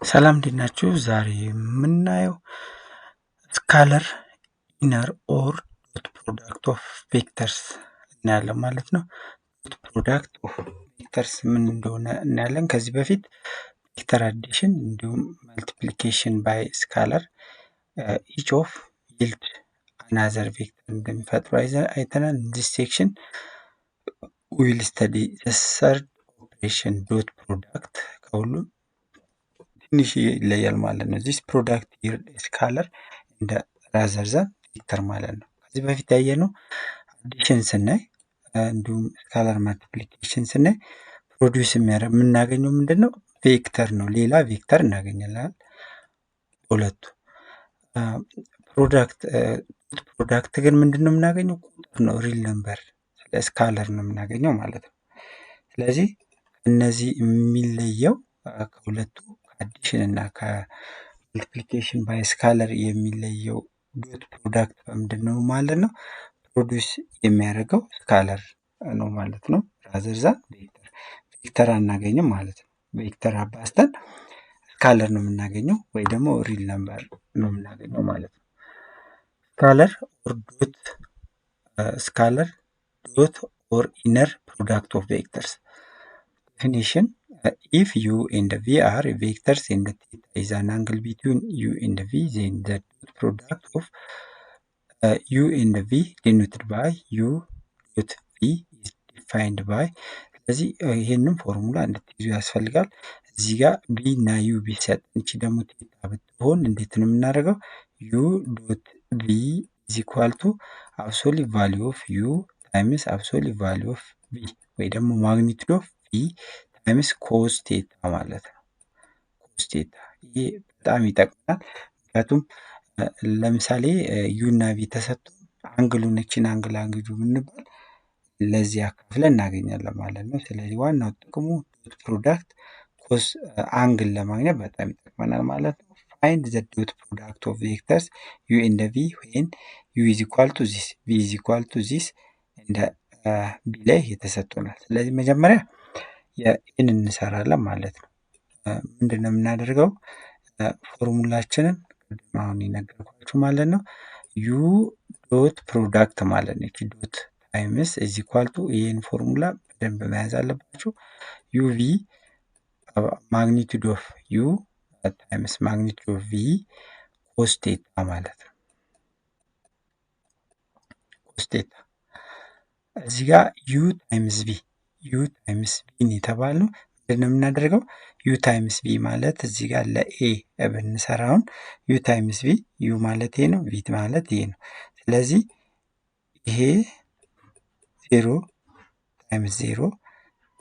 ሰላም እንዴት ናችሁ? ዛሬ የምናየው ስካለር ኢነር ኦር ዶት ፕሮዳክት ኦፍ ቬክተርስ እናያለን ማለት ነው። ዶት ፕሮዳክት ኦፍ ቬክተርስ ምን እንደሆነ እናያለን። ከዚህ በፊት ቬክተር አዲሽን እንዲሁም መልቲፕሊኬሽን ባይ ስካለር ኢች ኦፍ ይልድ አናዘር ቬክተር እንደሚፈጥሩ አይተናል። ዲስ ሴክሽን ዊል ስተዲ ሰርድ ኦፕሬሽን ዶት ፕሮዳክት ከሁሉም ትንሽ ይለያል ማለት ነው። ዚስ ፕሮዳክት ይልድ ስካለር እንደ ራዘር ዛን ቬክተር ማለት ነው። ከዚህ በፊት ያየነው አዲሽን ስናይ እንዲሁም ስካለር መልቲፕሊኬሽን ስናይ ፕሮዲውስ የምናገኘው ምንድን ነው? ቬክተር ነው። ሌላ ቬክተር እናገኛለን። ሁለቱ ፕሮዳክት ግን ምንድን ነው የምናገኘው? ቁጥር ነው፣ ሪል ነምበር፣ ስካለር ነው የምናገኘው ማለት ነው። ስለዚህ እነዚህ የሚለየው ከሁለቱ ከአዲሽን እና ከመልቲፕሊኬሽን ባይ ስካለር የሚለየው ዶት ፕሮዳክት በምንድን ነው ማለት ነው? ፕሮዲውስ የሚያደርገው ስካለር ነው ማለት ነው። ራዘር ዛን ቬክተር አናገኝም ማለት ነው። ቬክተር አባዝተን ስካለር ነው የምናገኘው ወይ ደግሞ ሪል ነምበር ነው የምናገኘው ማለት ነው። ስካለር ዶት ኦር ኢነር ፕሮዳክት ኦፍ ቬክተርስ ዴፊኒሽን if u and v are vectors and theta is an angle between u and v, then the dot product of u and v denoted by u dot v is defined by ስለዚህ ይሄንን ፎርሙላ እንድትይዙ ያስፈልጋል። እዚህ ጋር ቢ እና ዩ ቢሰጥ እቺ ደግሞ ቴታ ብትሆን እንዴት ነው የምናደርገው? ዩ ዶት ቪ is equal to absolute value of u times absolute value of v ወይ ደግሞ ማግኒቱድ ኦፍ ቪ ታይምስ ኮስ ቴታ ማለት ነው። ኮስ ቴታ ይሄ በጣም ይጠቅማል። ምክንያቱም ለምሳሌ ዩ እና ቪ ተሰጥቶ አንግሉን እችን አንግል ብንባል ለዚህ አካፍለን እናገኛለን ማለት ነው። ስለዚህ ዋናው ጥቅሙ ዶት ፕሮዳክት ኮስ አንግል ለማግኘት በጣም ይጠቅመናል ማለት ነው። ፋይንድ ዘ ዶት ፕሮዳክት ኦፍ ቬክተርስ ዩ ኤንድ ቪ ዌን ዩ ኢዝ ኢኳል ቱ ዚስ ቪ ኢዝ ኢኳል ቱ ዚስ እንደ ቢ ላይ የተሰጡናል። ስለዚህ መጀመሪያ የኤን እንሰራለን ማለት ነው። ምንድነው የምናደርገው? ፎርሙላችንን አሁን የነገርኳችሁ ማለት ነው። ዩ ዶት ፕሮዳክት ማለት ነው። ዶት ታይምስ ኢዝ ኢኳል ቱ ይህን ፎርሙላ በደንብ መያዝ አለባችሁ። ዩቪ ማግኒቱድ ኦፍ ዩ ታይምስ ማግኒቱድ ኦፍ ቪ ኮስ ቴታ ማለት ነው። ኮስ ቴታ እዚህ ጋር ዩ ታይምስ ቪን የተባለው ምንድነው የምናደርገው? ዩ ታይምስ ቪ ማለት እዚህ ጋር ለኤ ብንሰራውን ዩ ታይምስ ቪ ዩ ማለት ይሄ ነው፣ ቪ ማለት ይሄ ነው። ስለዚህ ይሄ 0 ታይምስ 0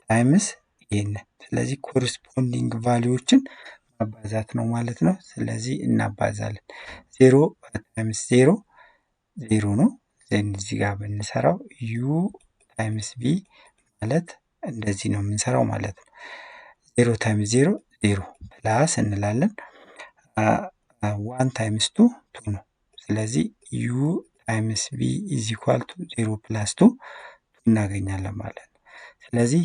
ታይምስ ይሄን፣ ስለዚህ ኮሪስፖንዲንግ ቫሊዎችን ማባዛት ነው ማለት ነው። ስለዚህ እናባዛለን። 0 ታይምስ 0 0 ነው። እዚህ ጋር ብንሰራው ዩ ታይምስ ቪ ማለት እንደዚህ ነው የምንሰራው ማለት ነው። 0 ታይምስ 0 0 ፕላስ እንላለን። 1 ታይምስ 2 2 ነው። ስለዚህ ዩ ታይምስ ቪ ኢዝ ኢኳል ቱ 0 ፕላስ 2 እናገኛለን ማለት ነው። ስለዚህ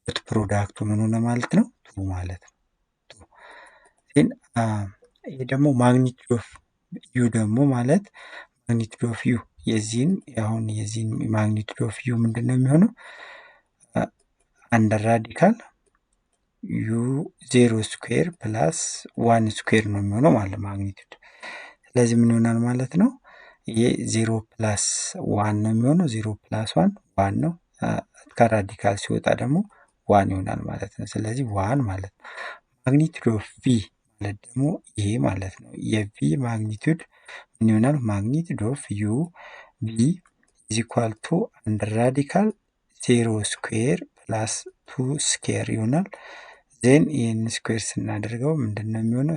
ዶት ፕሮዳክቱ ምን ሆነ ማለት ነው? 2 ማለት ነው። ይሄ ደግሞ ማግኒቱድ ኦፍ ዩ ደግሞ ማለት ማግኒቱድ ኦፍ ዩ የዚህን ማግኒቱድ ኦፍ ዩ ምንድን ነው የሚሆነው? አንደር ራዲካል ዩ 0 ስኩዌር ፕላስ 1 ስኩዌር ነው የሚሆነው ማለት ማግኒቱድ። ስለዚህ ምን ይሆናል ማለት ነው? ይሄ 0 ፕላስ 1 ነው የሚሆነው። 0 ፕላስ 1 1 ነው። ከራዲካል ሲወጣ ደግሞ 1 ይሆናል ማለት ነው። ስለዚህ 1 ማለት ነው። ማግኒቱድ ኦፍ ቪ ማለት ደግሞ ይሄ ማለት ነው። የቪ ማግኒቱድ ምን ይሆናል? ማግኒቱድ ኦፍ ዩ ቪ ኢዝ ኢኳል ቱ አንደር ራዲካል 0 ስኩዌር ፕላስ 2 ስኩዌር ይሆናል። ዜን ይህን ስኩዌር ስናደርገው ምንድን ነው የሚሆነው?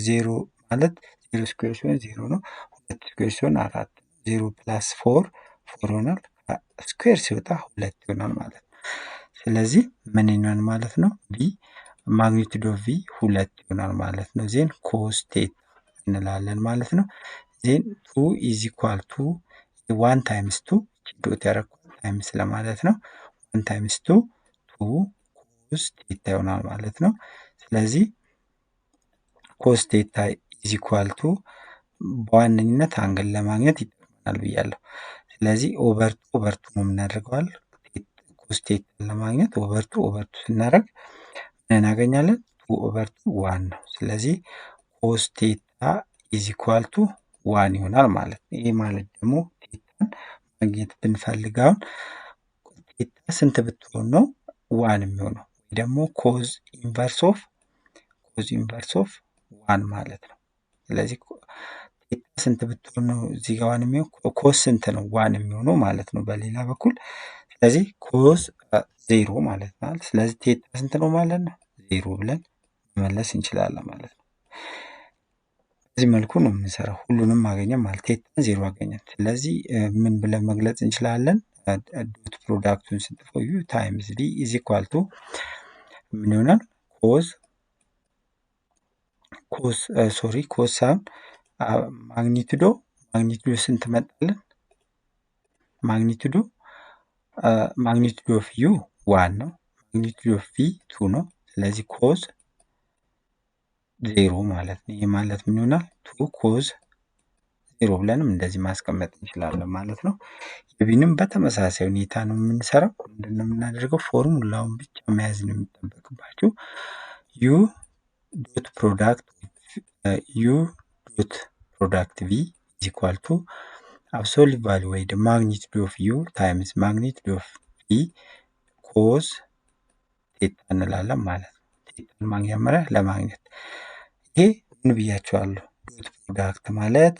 0 ማለት 0 ስኩዌር ሲሆን 0 ነው። 2 ስኩዌር ሲሆን 4፣ 0 ፕላስ 4 4 ይሆናል። ስኩዌር ሲወጣ 2 ይሆናል ማለት ነው። ስለዚህ ምን ይሆናል ማለት ነው? ቪ ማግኒቱድ ኦፍ ቪ 2 ይሆናል ማለት ነው። ዜን ኮስ ቴታ እንላለን ማለት ነው። ዜን 2 ኢዝ ኢኳል ቱ 1 ታይምስ 2 ዶት ያደረኩት ታይምስ ለማለት ነው። 1 ታይምስ 2 2 ኮስ ቴታ ይሆናል ማለት ነው። ስለዚህ ኮስ ቴታ ኢዝ ኢኳል ቱ በዋነኝነት አንግል ለማግኘት ይጠቅመናል ብያለሁ። ስለዚህ ኦቨርቱ ኦቨርቱ ነው የምናደርገዋል። ኮስ ቴታን ለማግኘት ኦቨርቱ ኦቨርቱ ስናደርግ ምን እናገኛለን? ቱ ኦቨርቱ ዋን ነው። ስለዚህ ኮስ ቴታ ኢዝ ኢኳል ቱ ዋን ይሆናል ማለት ነው። ይህ ማለት ደግሞ ቴታን ማግኘት ብንፈልጋውን ቴታ ስንት ብትሆን ነው ዋን የሚሆነው? ወይ ደግሞ ኮዝ ኢንቨርስ ኦፍ ዋን ማለት ነው። ስለዚህ ቴታ ስንት ብትሆን ነው እዚህ ጋር ዋን የሚሆነው? ኮስ ስንት ነው ዋን የሚሆነው ማለት ነው በሌላ በኩል። ስለዚህ ኮስ ዜሮ ማለት ነው። ስለዚህ ቴታ ስንት ነው ማለት ነው? ዜሮ ብለን መመለስ እንችላለን ማለት ነው። በዚህ መልኩ ነው የምንሰራው። ሁሉንም አገኘን ማለት ቴታን ዜሮ አገኘን። ስለዚህ ምን ብለን መግለጽ እንችላለን? ዶት ፕሮዳክቱን ስንጽፈው ዩ ታይምስ ቪ ኢዝ ኢኳል ቱ ምን ይሆናል? ኮዝ ሳይሆን ማግኒቱዶ ስንት መጣለን? ማግኒቱዶ ኦፍ ዩ ዋን ነው። ማግኒቱዶ ኦፍ ቪ ቱ ነው። ስለዚህ ኮዝ ዜሮ ማለት ነው። ይህ ማለት ምን ይሆናል? ቱ ኮዝ ዜሮ ብለንም እንደዚህ ማስቀመጥ እንችላለን ማለት ነው። የቪንም በተመሳሳይ ሁኔታ ነው የምንሰራው። ምንድነው የምናደርገው? ፎርሙላውን ብቻ መያዝ ነው የሚጠበቅባችሁ። ዩ ዶት ፕሮዳክት ቪ ኢዝ ኢኳል ቱ አብሶሉት ቫልዩ ወይ ደግሞ ማግኒቱድ ኦፍ ዩ ታይምስ ማግኒቱድ ኦፍ ቪ ኮዝ ቴታ እንላለን ማለት ነው። ቴታን መጀመሪያ ለማግኘት ይሄ ምን ብያቸዋለሁ? ዶት ፕሮዳክት ማለት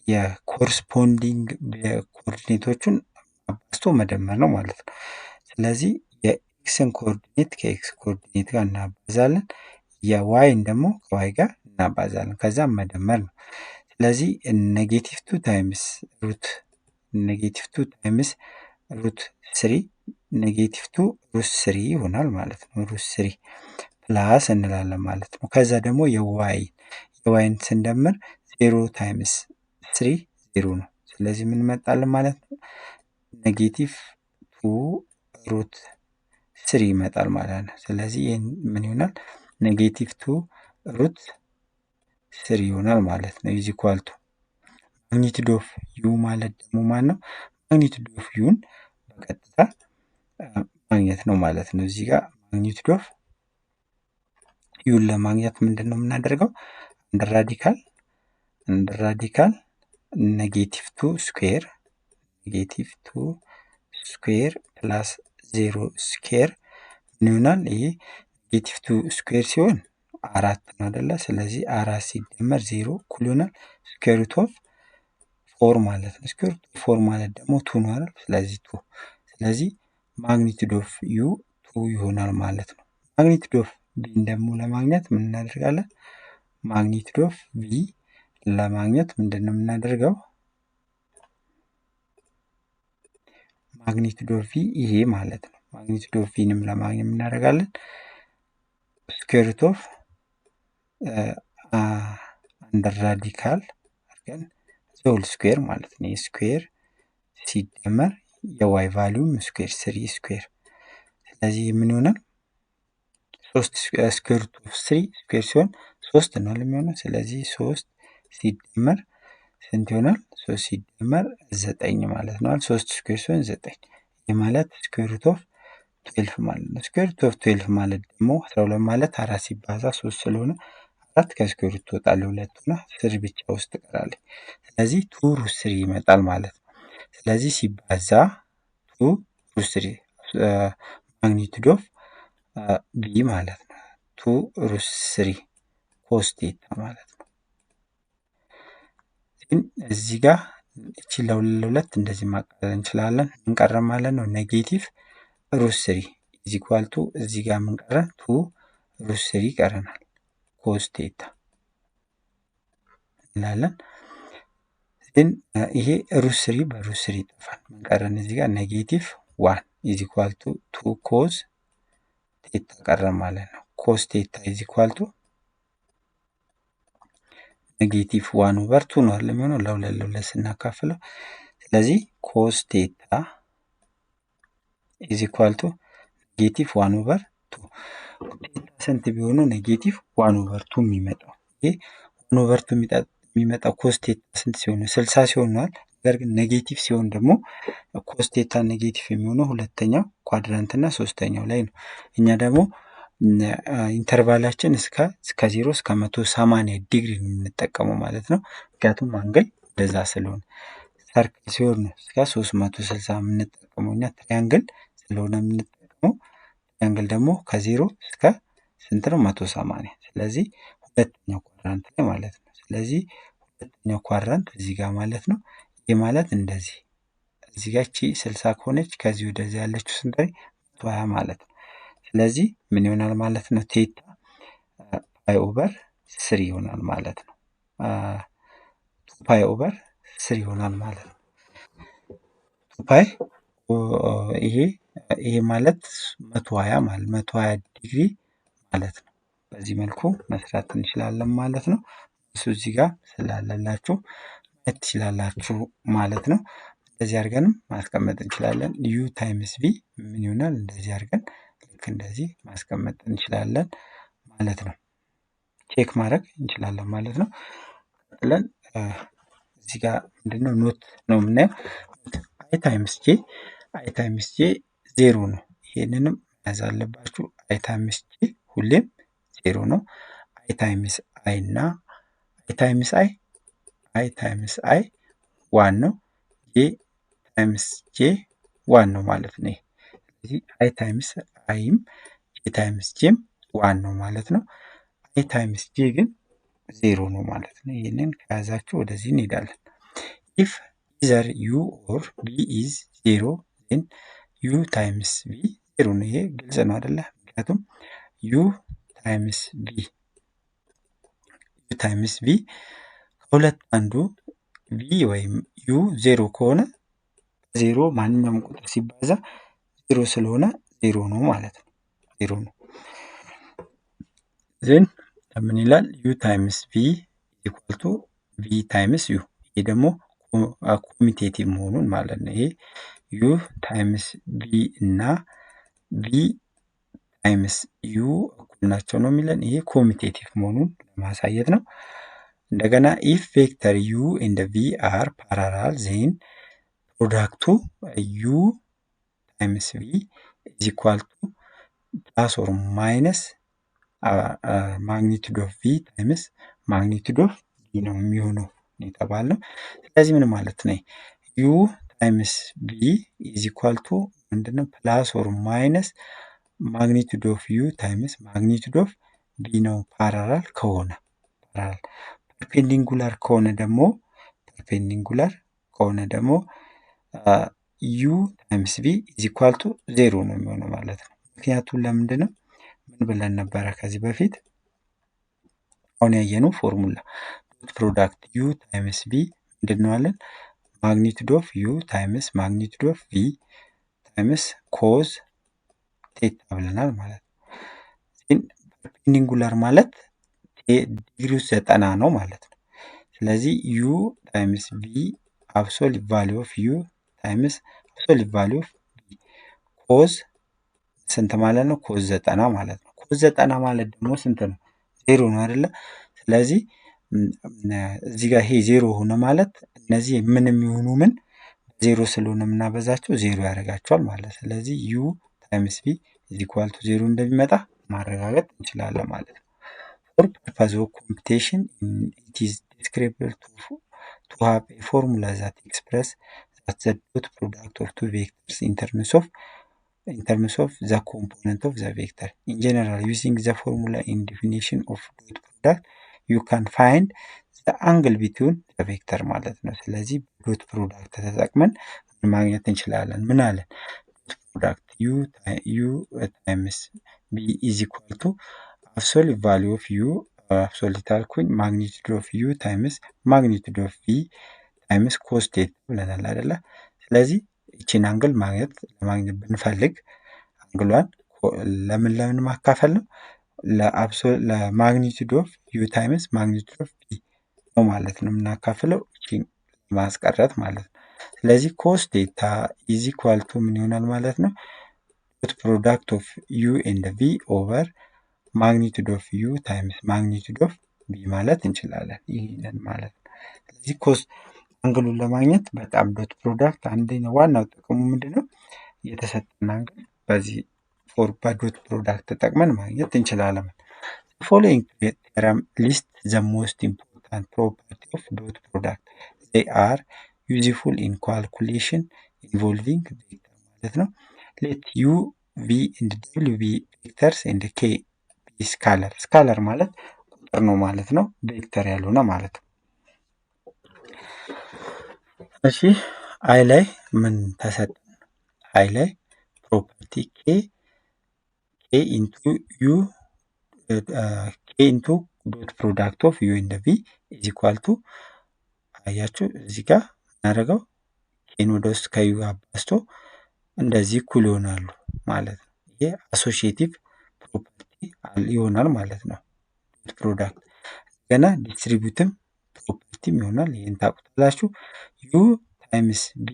የኮረስፖንዲንግ ኮኦርዲኔቶቹን አባዝቶ መደመር ነው ማለት ነው። ስለዚህ የኤክስን ኮኦርዲኔት ከኤክስ ኮኦርዲኔት ጋር እናባዛለን፣ የዋይን ደግሞ ከዋይ ጋር እናባዛለን፣ ከዛም መደመር ነው። ስለዚህ ኔጌቲቭ ቱ ታይምስ ሩት ስሪ ኔጌቲቭ ቱ ሩት ስሪ ይሆናል ማለት ነው። ሩት ስሪ ፕላስ እንላለን ማለት ነው። ከዛ ደግሞ የዋይን ስንደምር ዜሮ ታይምስ ስሪ ዜሮ ነው። ስለዚህ ምን መጣለን ማለት ነው? ኔጌቲቭ ቱ ሩት ስሪ ይመጣል ማለት ነው። ስለዚህ ይህን ምን ይሆናል? ኔጌቲቭ ቱ ሩት ስሪ ይሆናል ማለት ነው። ኢዝ ኢኳል ቱ ማግኒቱድ ኦፍ ዩ ማለት ደግሞ ማን ነው? ማግኒቱድ ኦፍ ዩን በቀጥታ ማግኘት ነው ማለት ነው። እዚህ ጋር ማግኒቱድ ኦፍ ዩን ለማግኘት ምንድን ነው የምናደርገው? አንደር ራዲካል ኔጌቲቭ ቱ ስኩዌር ፕላስ ዜሮ ስኩዌር ምን ይሆናል? ይሄ ኔጌቲቭ ቱ ስኩዌር ሲሆን አራት ነው አይደለ? ስለዚህ አራት ሲደመር ዜሮ እኩል ይሆናል ስኩዌር ሩት ኦፍ ፎር ማለት ነው። ስኩዌር ሩት ኦፍ ፎር ማለት ደግሞ ቱ ነው አይደል? ስለዚህ ቱ። ስለዚህ ማግኒቱድ ኦፍ ዩ ቱ ይሆናል ማለት ነው። ማግኒቱድ ኦፍ ቪን ደግሞ ለማግኘት ምን እናደርጋለን? ማግኒቱድ ኦፍ ቪ ለማግኘት ምንድን ነው የምናደርገው? ማግኒቱድ ኦፍ ቪ ይሄ ማለት ነው። ማግኒቱድ ኦፍ ቪንም ለማግኘት የምናደርጋለን ስኩዌር ሩት ኦፍ አንደር ራዲካል አድርገን ሆል ስኩዌር ማለት ነው። ስኩዌር ሲደመር የዋይ ቫሊዩም ስኩዌር ስሪ ስኩዌር። ስለዚህ ምን ይሆናል? ሶስት ስኩዌር ሩት ኦፍ ስሪ ስኩዌር ሲሆን ሶስት ነው የሚሆነው። ስለዚህ ሶስት ሲደመር ስንት ይሆናል? ሶስት ሲደመር ዘጠኝ ማለት ነው። ሶስት ስኩዌር ሲሆን ዘጠኝ። ይህ ማለት ስኩዌር ሩት ኦፍ 12 ማለት ነው። ስኩዌር ሩት ኦፍ 12 ማለት ደግሞ 12 ማለት አራት ሲባዛ ሶስት ስለሆነ አራት ከስኩዌር ሩት ትወጣለች፣ ሁለት ሆና ስሪ ብቻ ውስጥ ትቀራለች። ስለዚህ ቱ ሩት ስሪ ይመጣል ማለት ነው። ስለዚህ ሲባዛ ቱ ሩት ስሪ ማግኒቱድ ኦፍ ቢ ማለት ነው። ቱ ሩት ስሪ ኮስ ቴታ ማለት ነው። ግን እዚህ ጋር እቺ ለሁለት እንደዚህ ማቃለል እንችላለን። ምን ቀረ ማለት ነው? ኔጌቲቭ ሩት ስሪ ኢዝ ኢኳል ቱ እዚህ ጋር ምን ቀረ? ቱ ሩት ስሪ ቀረናል። ኮስ ቴታ እንላለን። ግን ይሄ ሩት ስሪ በሩት ስሪ ይጠፋል። ምን ቀረን? እዚህ ጋር ኔጌቲቭ ዋን ኢዝ ኢኳል ቱ ቱ ኮስ ቴታ ቀረ ማለት ነው። ኮስ ቴታ ኢዝ ኢኳል ቱ ኔጌቲቭ ዋን ኦቨር ቱ ነው አይደል የሚሆነው ለሁለት ስናካፍለው። ስለዚህ ኮስ ቴታ ኢዝ ኢኳል ቱ ኔጌቲቭ ዋን ኦቨር ቱ። ስንት ቢሆኑ ኔጌቲቭ 1/2 የሚመጣው? ይሄ 1/2 የሚመጣው ኮስቴታ ስንት ሲሆን ነው? 60 ሲሆን ነው። ነገር ግን ኔጌቲቭ ሲሆን ደግሞ ኮስቴታ ኔጌቲቭ የሚሆነው ሁለተኛው ኳድራንት እና ሶስተኛው ላይ ነው። እኛ ደግሞ ኢንተርቫላችን እስከ 0 እስከ 180 ዲግሪ ነው የምንጠቀመው ማለት ነው። ምክንያቱም አንግል እንደዛ ስለሆነ ሰርክል ሲሆን ነው እስከ 360 የምንጠቀመው እኛ ትሪያንግል ስለሆነ የምንጠቀመው። ትሪያንግል ደግሞ ከ0 እስከ ስንት ነው? 180። ስለዚህ ሁለተኛው ኳድራንት ላይ ማለት ነው። ስለዚህ ሁለተኛው ኳድራንት እዚህ ጋር ማለት ነው። ይህ ማለት እንደዚህ እዚህ ጋር እቺ 60 ከሆነች ከዚህ ወደዚህ ያለችው ስንት ላይ? 120 ማለት ነው። ስለዚህ ምን ይሆናል ማለት ነው? ቴታ ፓይ ኦቨር 3 ይሆናል ማለት ነው። ፓይ ኦቨር 3 ይሆናል ማለት ነው። ፓይ ይሄ ማለት 120 ማለት 120 ዲግሪ ማለት ነው። በዚህ መልኩ መስራት እንችላለን ማለት ነው። እሱ እዚህ ጋር ስላለላችሁ ማየት ትችላላችሁ ማለት ነው። እንደዚህ አድርገንም ማስቀመጥ እንችላለን። ዩ ታይምስ ቪ ምን ይሆናል? እንደዚህ አድርገን ልክ እንደዚህ ማስቀመጥ እንችላለን ማለት ነው። ቼክ ማድረግ እንችላለን ማለት ነው። ቀጥለን እዚህ ጋር ምንድነው ኖት ነው የምናየው። አይ ታይምስ ጄ 0 ነው። ይሄንንም መያዝ አለባችሁ። አይ ታይምስ ጄ ሁሌም 0 ነው። አይ ታይምስ አይ እና አይ ታይምስ አይ 1 ነው። ጄ ታይምስ ጄ 1 ነው ማለት ነው። ስለዚህ አይ ታይምስ አይም ጄ ታይምስ ጄም 1 ነው ማለት ነው። አይ ታይምስ ጄ ግን 0 ነው ማለት ነው። ይህንን ከያዛችሁ ወደዚህ እንሄዳለን። ኢፍ ኢዘር ዩ ኦር ቢ ኢዝ 0 ዜን ዩ ታይምስ ቢ 0 ነው። ይሄ ግልጽ ነው አይደለ? ምክንያቱም ዩ ታይምስ ቢ ከሁለት አንዱ ቪ ወይም ዩ 0 ከሆነ 0 ማንኛውም ቁጥር ሲባዛ 0 ስለሆነ 0 ነው ማለት ነው። 0 ነው። ዜን ምን ይላል? ዩ ታይምስ ቪ ኢኳል ቱ ቪ ታይምስ ዩ። ይሄ ደግሞ ኮሚቴቲቭ መሆኑን ማለት ነው። ይሄ ዩ ታይምስ ቪ እና ቪ ታይምስ ዩ እኩል ናቸው ነው የሚለን። ይሄ ኮሚቴቲቭ መሆኑን ለማሳየት ነው። እንደገና ኢፍ ቬክተር ዩ ኤንድ ቪ አር ፓራላል ዜን ፕሮዳክቱ ዩ ታይምስ ቪ ኢዝ ኢኳል ቱ ፕላስ ኦር ማይነስ ማግኒቱድ ኦፍ ቪ ታይምስ ማግኒቱድ ኦፍ ቪ ነው የሚሆነው የተባልነው። ስለዚህ ምን ማለት ነው? ዩ ታይምስ ቪ ኢዝ ኢኳል ቱ ምንድነው? ፕላስ ኦር ማይነስ ማግኒቱድ ኦፍ ዩ ታይምስ ማግኒቱድ ኦፍ ቪ ነው ፓራላል ከሆነ። ፐርፔንዲንጉላር ከሆነ ደግሞ ዩ ታይምስ ቪ ኢዝ ኢኳል ቱ 0 ነው የሚሆነው ማለት ነው። ምክንያቱም ለምንድን ነው? ምን ብለን ነበረ ከዚህ በፊት አሁን ያየነው ፎርሙላ ዶት ፕሮዳክት ዩ ታይምስ ቪ ምንድን ነው አለን? ማግኒቱድ ኦፍ ዩ ታይምስ ማግኒቱድ ኦፍ ቪ ታይምስ ኮዝ ቴታ ብለናል ማለት ነው። ፐርፔንዲንጉላር ማለት ዲግሪው 90 ነው ማለት ነው። ስለዚህ ዩ ታይምስ ቪ አብሶሊት ቫሊዩ ኦፍ ዩ ታይምስ አብሶሊት ቫሊዩ ኦፍ ቪ ኮዝ ስንት ማለት ነው? ኮዝ 90 ማለት ነው። ኮዝ 90 ማለት ደግሞ ስንት ነው? 0 ነው አይደለ? ስለዚህ እዚህ ጋር ይሄ 0 ሆነ ማለት እነዚህ ምን የሚሆኑ ምን 0 ስለሆነ የምናበዛቸው 0 ያደርጋቸዋል ማለት። ስለዚህ ዩ ታይምስ ቪ ኢዝ ኢኳል ቱ 0 እንደሚመጣ ማረጋገጥ እንችላለን ማለት ነው። ፎር ፐርፐዝ ኦፍ ኮምፒቴሽን ኢት ኢዝ ዲስክሪብል ቱ ሃቭ ኤ ፎርሙላ ዛት ኤክስፕረስ ዛት ዘ ዶት ፕሮዳክት ኦፍ ቱ ቬክተርስ ኢን terms of the component of the vector. In general, using the formula in definition of dot product, you can find the angle between the vector ማለት ነው። ስለዚህ ዶት ፕሮዳክት ተጠቅመን ማግኘት እንችላለን። ምን አለን? ዶት ፕሮዳክት ዩ ታይምስ ቢ ኢዝ ኢኳል ቱ አብሶሊት ቫሊዩ ኦፍ ዩ አብሶሊት አልኩኝ ማግኒቱድ ኦፍ ዩ ታይምስ ማግኒቱድ ኦፍ ቪ ታይምስ ኮስ ቴታ ብለናል አይደለ? ስለዚህ ይቺን አንግል ለማግኘት ብንፈልግ አንግሏን ለምን ማካፈል ነው? ለማግኒቱድ ኦፍ ዩ ታይምስ ማግኒቱድ ኦፍ ቪ ነው ማለት ነው የምናካፍለው፣ ይቺን ማስቀረት ማለት ነው። ስለዚህ ኮስ ቴታ ኢዝ ኢኳል ቱ ምን ይሆናል ማለት ነው? ዶት ፕሮዳክት ኦፍ ዩ ኤንድ ቪ ኦቨር ማግኒቱድ ኦፍ ዩ ታይምስ ማግኒቱድ ኦፍ ቢ ማለት እንችላለን። ይህንን ማለት ነው። ስለዚህ ኮስ አንግሉን ለማግኘት በጣም ዶት ፕሮዳክት አንደኛው ዋናው ጥቅሙ ምንድነው? የተሰጠን አንግል በዚህ በዶት ፕሮዳክት ተጠቅመን ማግኘት እንችላለን። ፎሎዊንግ ቴረም ሊስት ዘ ሞስት ኢምፖርታንት ፕሮፐርቲ ኦፍ ዶት ፕሮዳክት ዜይ አር ዩዝፉል ኢን ካልኩሌሽን ኢንቮልቪንግ ቬክተር ማለት ነው። ሌት ዩ ቪ ኤንድ ደብሊው ቢ ቬክተርስ ኤንድ ኬ ቢ ስካለር። ስካለር ማለት ቁጥር ነው ማለት ነው። ቬክተር ያልሆነ ማለት ነው። እሺ አይ ላይ ምን ተሰጠን? አይ ላይ ፕሮፐርቲ ኬ ኢንቱ ዩ ኬ ኢንቱ ዶት ፕሮዳክት ኦፍ ዩ ኤንድ ቪ ኢዝ ኢኳል ቱ አያችሁ እዚህ ጋር እናደርገው ኬን ወደ ውስጥ ከዩ ጋር አባዝቶ እንደዚህ እኩል ይሆናሉ ማለት ነው። ይሄ አሶሺዬቲቭ ፕሮፐርቲ ይሆናል ማለት ነው። ዶት ፕሮዳክት ገና ዲስትሪቢዩትም ፕሮፐርቲም ይሆናል። ይህን ታውቁታላችሁ። ዩ ታይምስ ቢ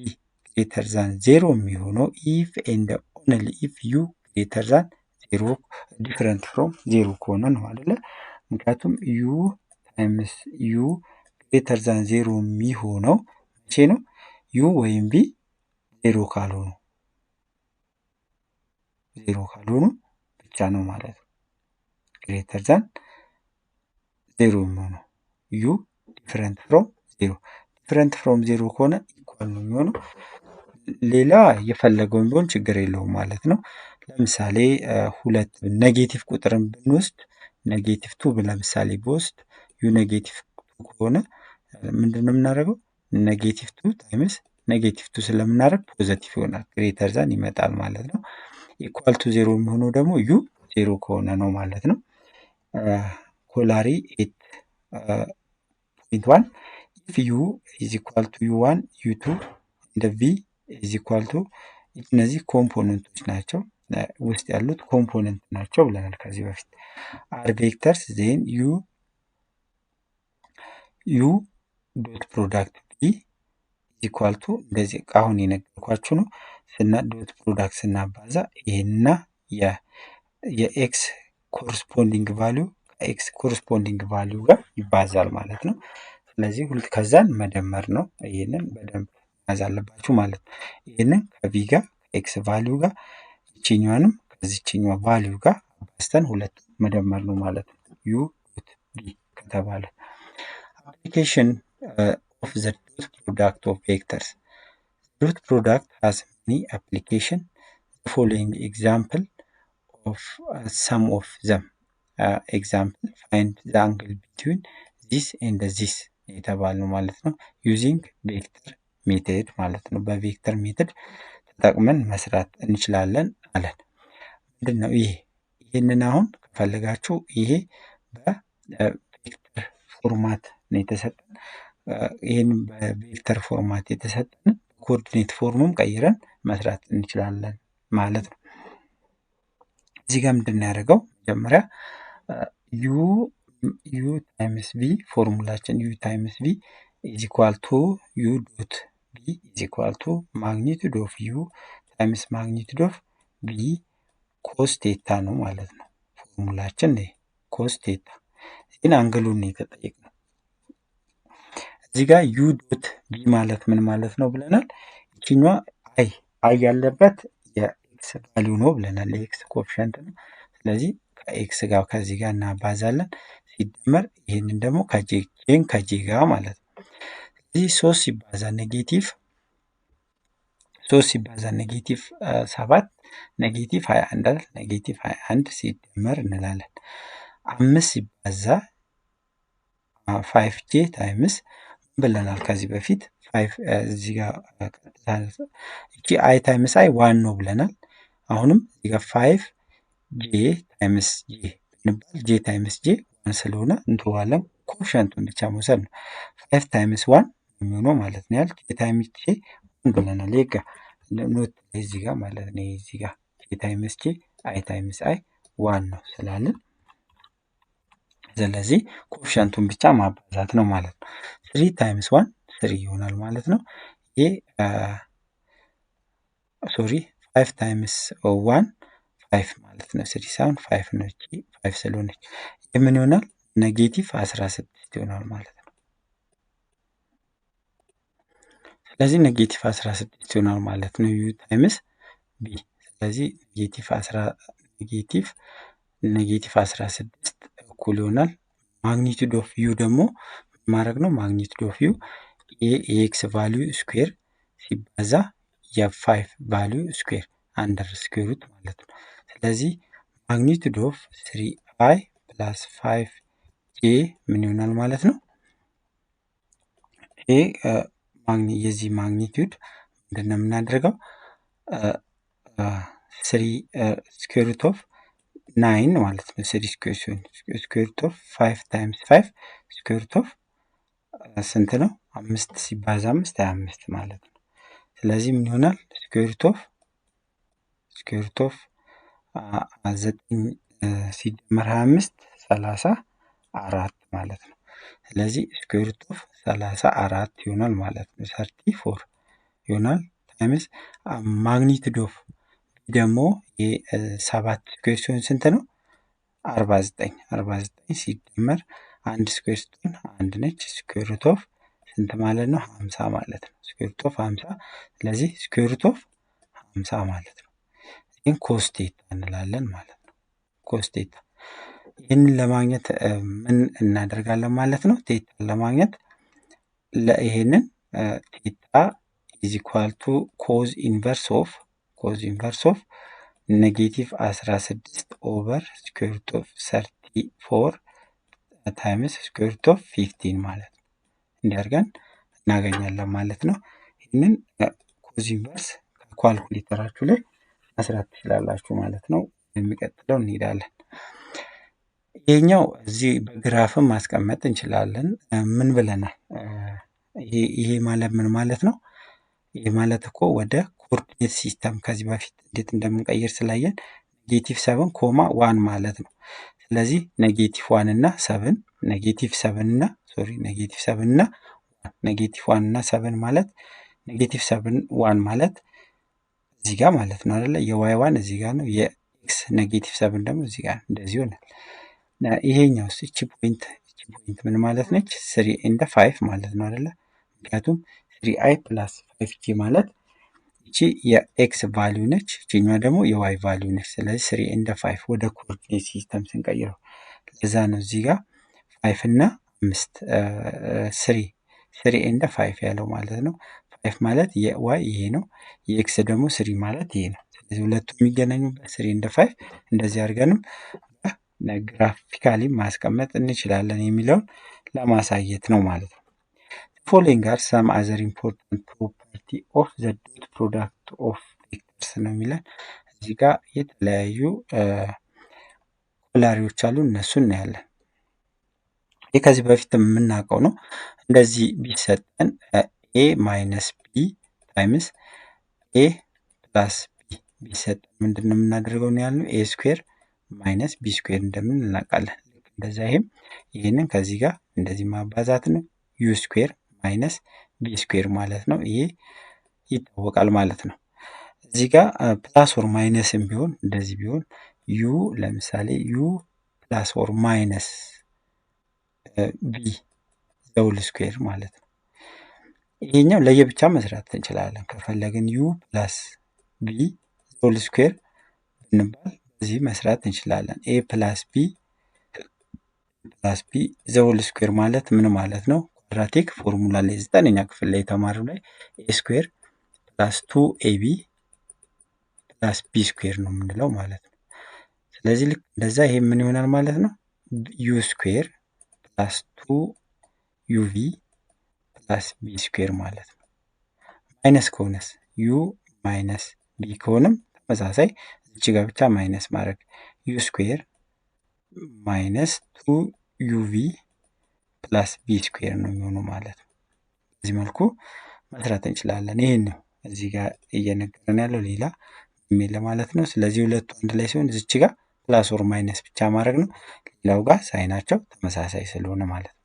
ግሬተር ዛን ዜሮ የሚሆነው ኢፍ ኤንድ ኦንሊ ኢፍ ዩ ግሬተር ዛን ዜሮ ዲፍረንት ፍሮም ዜሮ ከሆነ ነው አይደለ? ምክንያቱም ዩ ታይምስ ዩ ግሬተር ዛን ዜሮ የሚሆነው መቼ ነው? ዩ ወይም ቢ ዜሮ ካልሆኑ ብቻ ነው ማለት ነው። ግሬተር ዛን ዜሮ የሚሆነው ዩ ዲፍረንት ፍሮም ዜሮ ዲፍረንት ፍሮም ዜሮ ከሆነ ኢኳል ነው የሚሆነው። ሌላ የፈለገውን ቢሆን ችግር የለውም ማለት ነው። ለምሳሌ ሁለት ኔጌቲቭ ቁጥርን ብንወስድ ኔጌቲቭ ቱ ለምሳሌ ብወስድ ዩ ኔጌቲቭ ቱ ከሆነ ምንድን ነው የምናደርገው? ኔጌቲቭ ቱ ታይምስ ኔጌቲቭ ቱ ስለምናደርግ ፖዘቲቭ ይሆናል። ግሬተር ዛን ይመጣል ማለት ነው። ኢኳል ቱ ዜሮ የሚሆነው ደግሞ ዩ ዜሮ ከሆነ ነው ማለት ነው። ኮላሪ 8.1 ኢፍ ዩ ኢዝ ኢኳል ቱ ዩ1 ዩ2 እንደ ቪ ኢዝ ኢኳል ቱ እነዚህ ኮምፖነንቶች ናቸው ውስጥ ያሉት ኮምፖነንት ናቸው ብለናል ከዚህ በፊት። አር ቬክተርስ ዜን ዩ ዶት ፕሮዳክት ቪ ኢዝ ኢኳል ቱ እንደዚህ አሁን የነገርኳችሁ ነው። ዶት ፕሮዳክት ስናባዛ ይሄና የኤክስ ኮረስፖንዲንግ ቫሊዩ ከኤክስ ኮረስፖንዲንግ ቫሊዩ ጋር ይባዛል ማለት ነው። ስለዚህ ከዛን መደመር ነው። ይህንን በደንብ መያዝ አለባችሁ ማለት ነው። ይህንን ከቪ ጋር ከኤክስ ቫሊዩ ጋር ይችኛዋንም ከዚችኛዋ ቫሊዩ ጋር አባዝተን ሁለቱም መደመር ነው ማለት ነው። ዩ ዶት ቢ ከተባለ application of the dot product of vectors. Dot product has many application. The following example of some of them. Example, find the angle between this and this የተባልነው ማለት ነው። ዩዚንግ ቬክተር ሜተድ ማለት ነው። በቬክተር ሜተድ ተጠቅመን መስራት እንችላለን አለን። ምንድን ነው ይሄ? ይህንን አሁን ከፈለጋችሁ ይሄ በቬክተር ፎርማት ነው የተሰጠን። ይህን በቬክተር ፎርማት የተሰጠን ኮኦርዲኔት ፎርሙም ቀይረን መስራት እንችላለን ማለት ነው። እዚህ ጋር ምንድን ነው ያደረገው? መጀመሪያ ዩ ታይምስ ቪ ፎርሙላችን ዩ ታይምስ ቪ ኢዝ ኢኳል ቱ ዩ ዶት ቢ ኢዝ ኢኳል ቱ ማግኒቱድ ኦፍ ዩ ታይምስ ማግኒቱድ ኦፍ ቢ ኮስ ቴታ ነው ማለት ነው። ፎርሙላችን ኮስ ቴታ። ይህን አንግሉን ነው የተጠየቅነው። እዚህ ጋር ዩ ዶት ቢ ማለት ምን ማለት ነው ብለናል? ይችኛዋ አይ ያለበት የኤክስ ቫሊዩ ነው ብለናል። የኤክስ ኮኤፊሽንት ነው። ስለዚህ ከኤክስ ጋር ከዚህ ጋር እናባዛለን ሲደመር ይህንን ደግሞ ከጄ ጋር ማለት ነው። ስለዚህ 3 ሲባዛ ኔጌቲቭ 7 ኔጌቲቭ 21 ኔጌቲቭ 21 ሲደመር እንላለን። 5 ሲባዛ 5 ጄ ታይምስ ብለናል ከዚህ በፊት እዚህ ጋር እቺ አይ ታይምስ አይ ዋን ነው ብለናል። አሁንም እዚህ ጋር 5 ጄ ታይምስ ጄ ብንባል ጄ ታይምስ ጄ ዋን ስለሆነ እንተዋለን። ኮኤፊሽንቱን ብቻ መውሰድ ነው። 5 ታይምስ ዋን የሚሆነው ማለት ነው። ጄ ታይምስ ጄ ዋን ብለናል። ይጋ ኖት እዚህ ጋር ማለት ነው። እዚህ ጋር ጄ ታይምስ ጄ አይ ታይምስ አይ ዋን ነው ስላለን ስለዚህ ኮኤፊሽንቱን ብቻ ማባዛት ነው ማለት ነው። 3 ታይምስ 1 3 ይሆናል ማለት ነው። ይሄ 5 ታይምስ 1 5 ማለት ነው። 3 ሳይሆን 5 ነው። እቺ 5 ስለሆነች ይህ ምን ይሆናል? ኔጌቲቭ 16 ይሆናል ማለት ነው። ስለዚህ ኔጌቲቭ 16 ይሆናል ማለት ነው ዩ ታይምስ ቢ። ስለዚህ ኔጌቲቭ 16 እኩል ይሆናል ማግኒቱድ ኦፍ ዩ ደግሞ ማድረግ ነው። ማግኒቱድ ኦፍ ዩ የኤክስ ቫሊዩ ስኩዌር ሲባዛ የ5 ቫሊዩ ስኩዌር አንደር ስኩዌር ሩት ማለት ነው። ስለዚህ ማግኒቱድ ኦፍ 3i ፕላስ 5j ምን ይሆናል ማለት ነው? ይሄ የዚህ ማግኒቱድ ምንድን ነው የምናደርገው? 3 ስኩዌር ሩት ኦፍ 9 ማለት ነው። 3 ስኩዌር ሩት ኦፍ 5 ታይምስ 5 ስኩዌር ሩት ኦፍ ስንት ነው? 5 ሲባዛ 5 25 ማለት ነው። ስለዚህ ምን ይሆናል? ስኩዌር ሩት ኦፍ 9 ሲደመር 25 34 ማለት ነው። ስለዚህ ስኩዌር ሩት ኦፍ 34 ይሆናል ማለት ነው። 34 ይሆናል ታይምስ ማግኒቱድ ኦፍ ደግሞ የ7 ስኩዌር ሲሆን ስንት ነው? 49 ሲደመር አንድ ስኩዌር ስትሆን አንድ ነች። ስኩዌር ሩት ኦፍ ስንት ማለት ነው? 50 ማለት ነው። ስኩዌር ሩት ኦፍ 50 ስለዚህ ስኩዌር ሩት ኦፍ 50 ማለት ነው። ይህን ኮስቴታ እንላለን ማለት ነው። ኮስቴታ ይህንን ለማግኘት ምን እናደርጋለን ማለት ነው? ቴታን ለማግኘት ይሄንን ቴታ ኢዝ ኢኳል ቱ ኮዝ ኢንቨርስ ኦፍ ኔጌቲቭ 16 ኦቨር ስኩዌር ሩት ኦፍ 34 ታይምስ ስኩዌር ሩት ኦፍ 15 ማለት ነው። እንዲያርገን እናገኛለን ማለት ነው። ይህንን ኮዝ ኢንቨርስ ከኳልኩሌተራችሁ ላይ መስራት ትችላላችሁ ማለት ነው። የሚቀጥለው እንሄዳለን። ይሄኛው እዚህ በግራፍም ማስቀመጥ እንችላለን። ምን ብለናል? ይሄ ማለት ምን ማለት ነው? ይሄ ማለት እኮ ወደ ኮኦርዲኔት ሲስተም ከዚህ በፊት እንዴት እንደምንቀይር ስላየን ኔጌቲቭ 7 ኮማ 1 ማለት ነው። ስለዚህ ኔጌቲቭ 1 እና 7 ኔጌቲቭ 1 እና 7 ማለት ኔጌቲቭ 7 1 ማለት እዚህ ጋር ማለት ነው አይደለ? የዋይ 1 እዚህ ጋር ነው። የኤክስ ኔጌቲቭ 7 ደግሞ እዚህ ጋር እንደዚህ ይሆናል። ይሄኛው እቺ ፖይንት ምን ማለት ነች? 3 ኤንድ 5 ማለት ነው አይደለ? ምክንያቱም 3i ፕላስ 5j ማለት እቺ የኤክስ ቫልዩ ነች፣ እቺኛዋ ደግሞ የዋይ ቫልዩ ነች። ስለዚህ 3 ኤንድ 5 ወደ ኮኦርዲኔት ሲስተም ስንቀይረው ለዛ ነው እዚህ ጋር 5 እና 5 3 ኤንድ 5 ያለው ማለት ነው። 5 ማለት የዋይ ይሄ ነው፣ የኤክስ ደግሞ 3 ማለት ይሄ ነው። ስለዚህ ሁለቱም የሚገናኙበት 3 ኤንድ 5 እንደዚህ አድርገንም ግራፊካሊ ማስቀመጥ እንችላለን የሚለውን ለማሳየት ነው ማለት ነው። ፎሎዊንግ አር ሰም አዘር ኢምፖርታንት ፕሮፐርቲ ኦፍ ዘ ዶት ፕሮዳክት ኦፍ ቬክተርስ ነው የሚለን። እዚህ ጋር የተለያዩ ፖላሪዎች አሉ፣ እነሱ እናያለን። ይህ ከዚህ በፊት የምናውቀው ነው። እንደዚህ ቢሰጠን ኤ ማይነስ ቢ ታይምስ ኤ ፕላስ ቢ ቢሰጠን ምንድን ነው የምናደርገው ነው ያልነው? ኤ ስኩዌር ማይነስ ቢ ስኩዌር እንደምን እናውቃለን። እንደዛ ይህንን ከዚህ ጋር እንደዚህ ማባዛት ነው። ዩ ስኩዌር ማይነስ ቢ ስኩዌር ማለት ነው። ይሄ ይታወቃል ማለት ነው። እዚህ ጋር ፕላስ ኦር ማይነስም ቢሆን እንደዚህ ቢሆን ዩ ለምሳሌ ዩ ፕላስ ኦር ማይነስ ቢ ዘውል ስኩዌር ማለት ነው። ይሄኛው ለየብቻ መስራት እንችላለን ከፈለግን ዩ ፕላስ ቢ ዘውል ስኩዌር ብንባል በዚህ መስራት እንችላለን። ኤ ፕላስ ቢ ዘውል ስኩዌር ማለት ምን ማለት ነው? ኳድራቲክ ፎርሙላ ላይ 9ኛ ክፍል ላይ የተማርነው ላይ ኤ ስኩዌር ፕላስ 2 ኤቢ ፕላስ ቢ ስኩዌር ነው የምንለው ማለት ነው። ስለዚህ ልክ እንደዛ ይሄ ምን ይሆናል ማለት ነው? ዩ ስኩዌር ፕላስ 2 ዩቪ ፕላስ ቢ ስኩዌር ማለት ነው። ማይነስ ከሆነስ ዩ ማይነስ ቢ ከሆነም ተመሳሳይ እዚህ ጋር ብቻ ማይነስ ማድረግ ዩ ስኩዌር ማይነስ 2 ዩቪ ፕላስ ቢ ስኩዌር ነው የሚሆነው ማለት ነው። በዚህ መልኩ መስራት እንችላለን። ይሄን ነው እዚህ ጋር እየነገረን ያለው ሌላ የሚል ማለት ነው። ስለዚህ ሁለቱ አንድ ላይ ሲሆን እዚች ጋር ፕላስ ኦር ማይነስ ብቻ ማድረግ ነው። ሌላው ጋር ሳይናቸው ተመሳሳይ ስለሆነ ማለት ነው።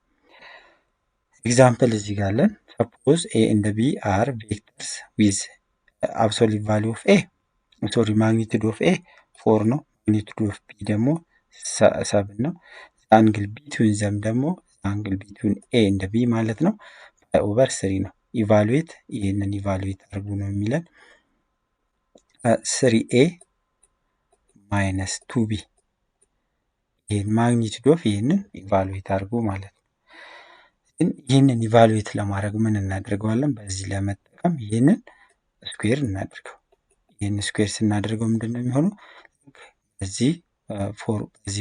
ኤግዛምፕል እዚህ ጋር አለን። ሰፖዝ ኤ ኤንድ ቢ አር ቬክተርስ ዊዝ አብሶሊት ቫሊዩ ኦፍ ኤ ማግኒቱድ ኦፍ ኤ 4 ነው። ማግኒቱድ ኦፍ ቢ ደግሞ 7 ነው። አንግል ቢትዊን ዘም ደግሞ አንግል ቢትዊን ኤ እንደ ቢ ማለት ነው ፓይ ኦቨር 3 ነው። ኢቫሉዌት ይህንን ኢቫሉዌት አድርጉ ነው የሚለን 3a ማይነስ 2b ይህን ማግኒቱድ ኦፍ ይህንን ኢቫሉዌት አድርጉ ማለት ነው። ግን ይህንን ኢቫሉዌት ለማድረግ ምን እናደርገዋለን? በዚህ ለመጠቀም ይህንን ስኩዌር እናደርገው። ይህን ስኩዌር ስናደርገው ምንድን ነው የሚሆነው? በዚህ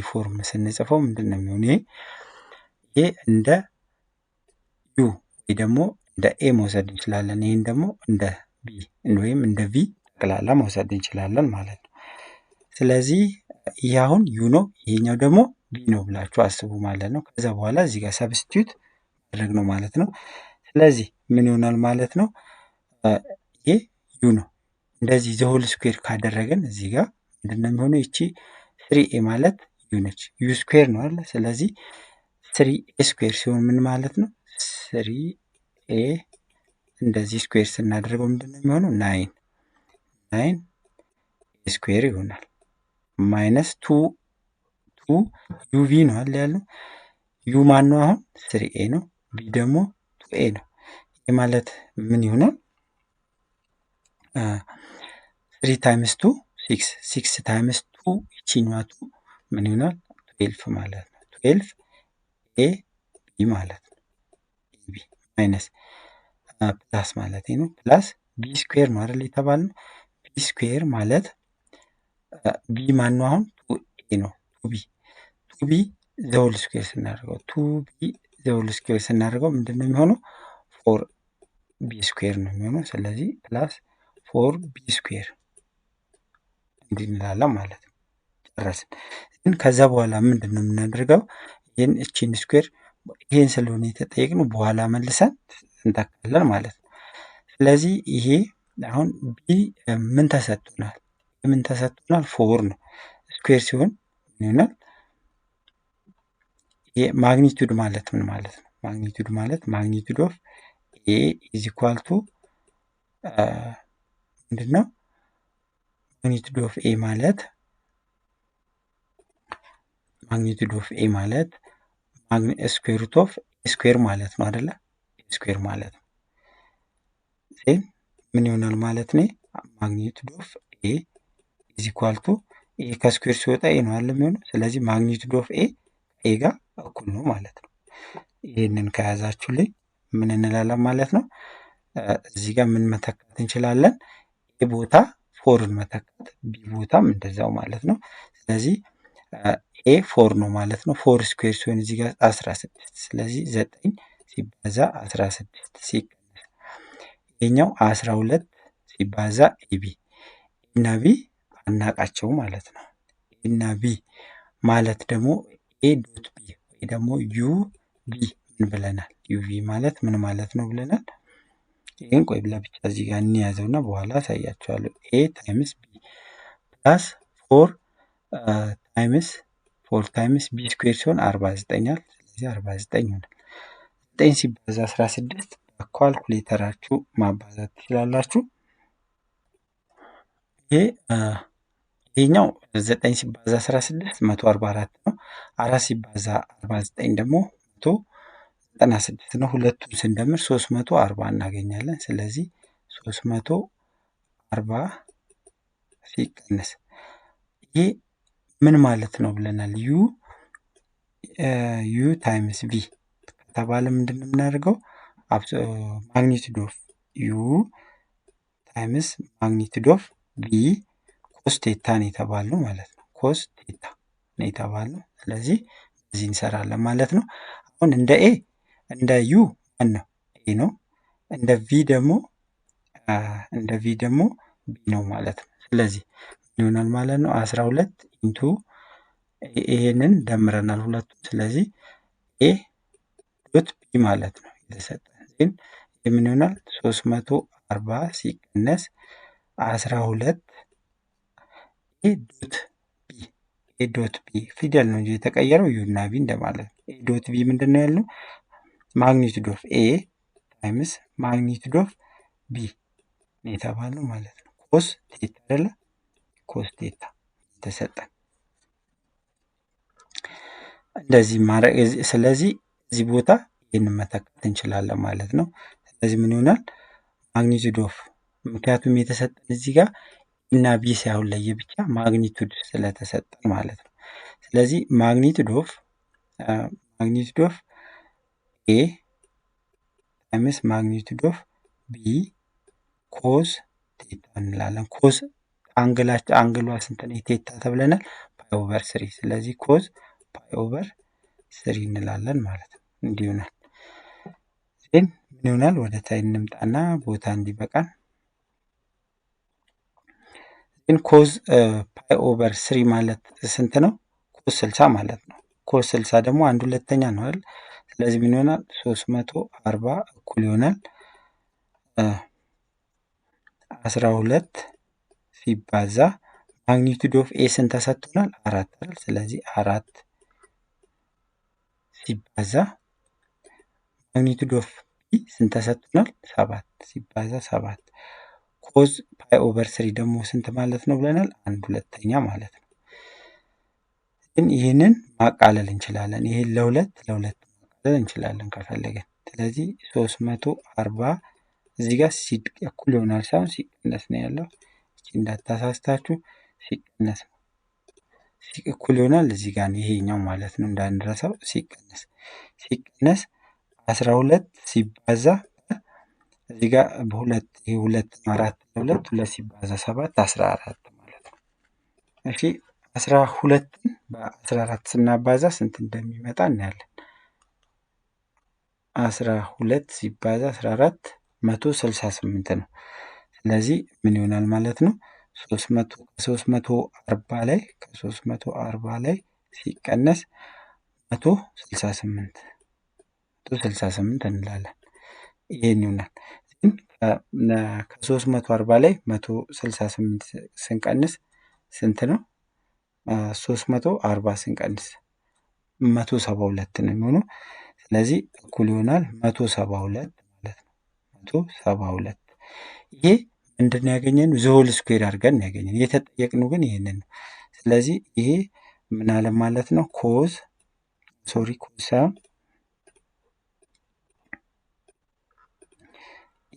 ፎርም ስንጽፈው ምንድን ነው የሚሆነው? ይሄ እንደ ዩ ወይ ደግሞ እንደ ኤ መውሰድ እንችላለን። ይህን ደግሞ እንደ ቢ ወይም እንደ ቪ ጠቅላላ መውሰድ እንችላለን ማለት ነው። ስለዚህ ይህ አሁን ዩ ነው፣ ይሄኛው ደግሞ ቢ ነው ብላችሁ አስቡ ማለት ነው። ከዛ በኋላ እዚህ ጋር ሰብስቲዩት ማድረግ ነው ማለት ነው። ስለዚህ ምን ይሆናል ማለት ነው? ይሄ ዩ ነው። እንደዚህ ዘሆል ስኩዌር ካደረገን እዚህ ጋር ምንድን ነው የሚሆነው? ይቺ 3ኤ ማለት ዩ ነች። ዩ ስኩዌር ነው አለ። ስለዚህ 3ኤ ስኩዌር ሲሆን ምን ማለት ነው? 3ኤ እንደዚህ ስኩዌር ስናደርገው ምንድን ነው የሚሆነው? 9 ስኩዌር ይሆናል። ማይነስ 2 ዩቪ ነው አለ ያለው። ዩ ማን ነው አሁን? 3ኤ ነው። ቢ ደግሞ 2ኤ ነው። ይህ ማለት ምን ይሆናል? 3 ታይምስ 2 6 6 ታይምስ 2 ይቺኛዋ 2 ምን ይሆናል? 12 ማለት ነው። 12 ኤ ቢ ማለት ነው። ቢ ማይነስ ፕላስ ማለት ነው። ፕላስ ቢ ስኩዌር ነው አይደል የተባልነው። ቢ ስኩዌር ማለት ቢ ማን ነው አሁን? 2ኤ ነው። 2ቢ ዘውል ስኩዌር ስናደርገው 2ቢ ዘውል ስኩዌር ስናደርገው ምንድን ነው የሚሆነው? 4ቢ ስኩዌር ነው የሚሆነው። ስለዚህ ፕላስ 4ቢ ስኩዌር እንዲህ እንላለን ማለት ነው። ጨረስን። ግን ከዛ በኋላ ምንድን ነው የምናደርገው? ይህን እቺን ስኩዌር ይሄን ስለሆነ የተጠየቅነው በኋላ መልሰን እንተካለን ማለት ነው። ስለዚህ ይሄ አሁን ቢ ምን ተሰጥቶናል? ምን ተሰጥቶናል? 4 ነው። ስኩዌር ሲሆን ምን ይሆናል? ይሄ ማግኒቱድ ማለት ምን ማለት ነው? ማግኒቱድ ማለት ማግኒቱድ ኦፍ ኤ ኢዝ ኢኳል ቱ ምንድን ነው? ማግኒቱድ ኦፍ ኤ ማለት ስኩዌር ሩት ኦፍ ስኩዌር ማለት ነው አይደለ? ስኩዌር ማለት ነው። ዜን ምን ይሆናል ማለት ነው? ማግኒቱድ ኦፍ ኤ ኢዝ ኢኳል ቱ ኤ ከስኩዌር ሲወጣ ኤ ነው አለ የሚሆነው። ስለዚህ ማግኒቱድ ኦፍ ኤ ጋር እኩል ነው ማለት ነው። ይህንን ከያዛችሁልኝ ምን እንላለን ማለት ነው? እዚህ ጋር ምን መተካት እንችላለን? ኤ ቦታ ፎርን መተካት፣ ቢ ቦታም እንደዛው ማለት ነው። ስለዚህ ኤ 4 ነው ማለት ነው። 4 ስኩዌር ሲሆን እዚህ ጋር 16፣ ስለዚህ 9 ሲባዛ 16 ሲቀነስ ይሄኛው 12 ሲባዛ ኤቢ እና ቢ አናቃቸው ማለት ነው። እና ቢ ማለት ደግሞ ኤ ዶት ቢ ወይ ደግሞ ዩ ቢ ምን ብለናል? ዩቪ ማለት ምን ማለት ነው ብለናል? ይህን ቆይ ለብቻ እዚህ ጋር እንያዘውና በኋላ አሳያቸዋለሁ። ኤ ታይምስ ቢ ፕላስ 4 ታይምስ ቢ ስኩዌር ሲሆን 49 ስለዚህ 49 ይሆናል። 9 ሲባዛ 16 በካልኩሌተራችሁ ማባዛት ትችላላችሁ። ይሄኛው 9 ሲባዛ 16 144 ነው። 4 ሲባዛ 49 ደግሞ 196 ነው። ሁለቱን ስንደምር 340 እናገኛለን። ስለዚህ 340 ሲቀነስ ይሄ ምን ማለት ነው ብለናል? ዩ ታይምስ ቪ ከተባለ ምንድን ነው የምናደርገው? ማግኒቱድ ኦፍ ዩ ታይምስ ማግኒቱድ ኦፍ ቪ ኮስ ቴታ ነው የተባልነው ማለት ነው። ኮስ ቴታ ነው የተባልነው። ስለዚህ እዚህ እንሰራለን ማለት ነው። አሁን እንደ ዩ ማን ነው? ኤ ነው። እንደ ቪ ደግሞ ቢ ነው ማለት ነው። ስለዚህ ምን ይሆናል ማለት ነው? 12 ኢንቱ ይሄንን ደምረናል ሁለቱም። ስለዚህ ኤ ዶት ቢ ማለት ነው የተሰጠን። ግን የምን ይሆናል? 340 ሲቀነስ 12 ኤ ዶት ቢ ፊደል ነው እንጂ የተቀየረው ዩ እና ቢ እንደማለት ነው። ኤ ዶት ቢ ምንድን ነው ያልነው? ማግኒቱድ ኦፍ ኤ ታይምስ ማግኒቱድ ኦፍ ቢ ነው የተባለው ማለት ነው። ኮስ ቴታ አይደለ? ኮስ ቴታ ተሰጠን። እንደዚህ ማድረግ ስለዚህ እዚህ ቦታ ይህንን መተካት እንችላለን ማለት ነው። ስለዚህ ምን ይሆናል ማግኒቱድ ኦፍ ምክንያቱም የተሰጠን እዚህ ጋር እና ቢ ሳይሆን ለየብቻ ማግኒቱድ ስለተሰጠን ማለት ነው። ስለዚህ ማግኒቱድ ኦፍ ኤ ታይምስ ማግኒቱድ ኦፍ ቢ ኮዝ ቴታ እንላለን። ኮዝ አንግሏ ስንት ነው? ቴታ ተብለናል ፓይ ኦቨር ስሪ። ስለዚህ ኮዝ ፓይ ኦቨር ስሪ እንላለን ማለት ነው። እንዲህ ይሆናል። ምን ይሆናል? ወደ ታይ እንምጣና ቦታ እንዲበቃን ግን ኮዝ ፓይ ኦቨር ስሪ ማለት ስንት ነው? ኮዝ 60 ማለት ነው። ኮዝ 60 ደግሞ 1/2 ነው አይደል? ስለዚህ ምን ይሆናል? 340 እኩል ይሆናል 12 ሲባዛ ማግኒቱድ ኦፍ ኤ ስንት ተሰጥቶናል? 4 አይደል? ስለዚህ 4 ሲባዛ ማግኒቱድ ኦፍ ቢ ስንት ተሰጥቶናል? 7 ሲባዛ 7 ኮዝ ፓይ ኦቨር ስሪ ደግሞ ስንት ማለት ነው ብለናል? 1/2 ማለት ነው። ግን ይህንን ማቃለል እንችላለን። ይህን ለሁለት ማቃለል እንችላለን ከፈለገን። ስለዚህ 340 እዚህ ጋር እኩል ይሆናል ሳይሆን ሲቀነስ ነው ያለው። እቺ እንዳታሳስታችሁ ሲቀነስ ነው። እኩል ይሆናል እዚህ ጋር ይሄኛው ማለት ነው እንዳንረሳው። ሲቀነስ 12 ሲባዛ እዚህ ጋር በሁለት ይሄ 2 4 2 ሲባዛ 7 14 ማለት ነው። እሺ 12ን በ14 ስናባዛ ስንት እንደሚመጣ እናያለን። 12 ሲባዛ 14 168 ነው። ስለዚህ ምን ይሆናል ማለት ነው? 340 ላይ ሲቀነስ 168 እንላለን። ይሄን ይሆናል። ግን ከ340 ላይ 168 ስንቀንስ ስንት ነው? 340 ስንቀንስ 172 ነው የሚሆነው። ስለዚህ እኩል ይሆናል 172 ማለት ነው። 172 ይሄ ምንድነው ያገኘነው? ዘሆል ስኩዌር አድርገን ያገኘነው። የተጠየቅነው ግን ይሄንን ነው። ስለዚህ ይሄ ምን አለ ማለት ነው? ኮዝ ሳይሆን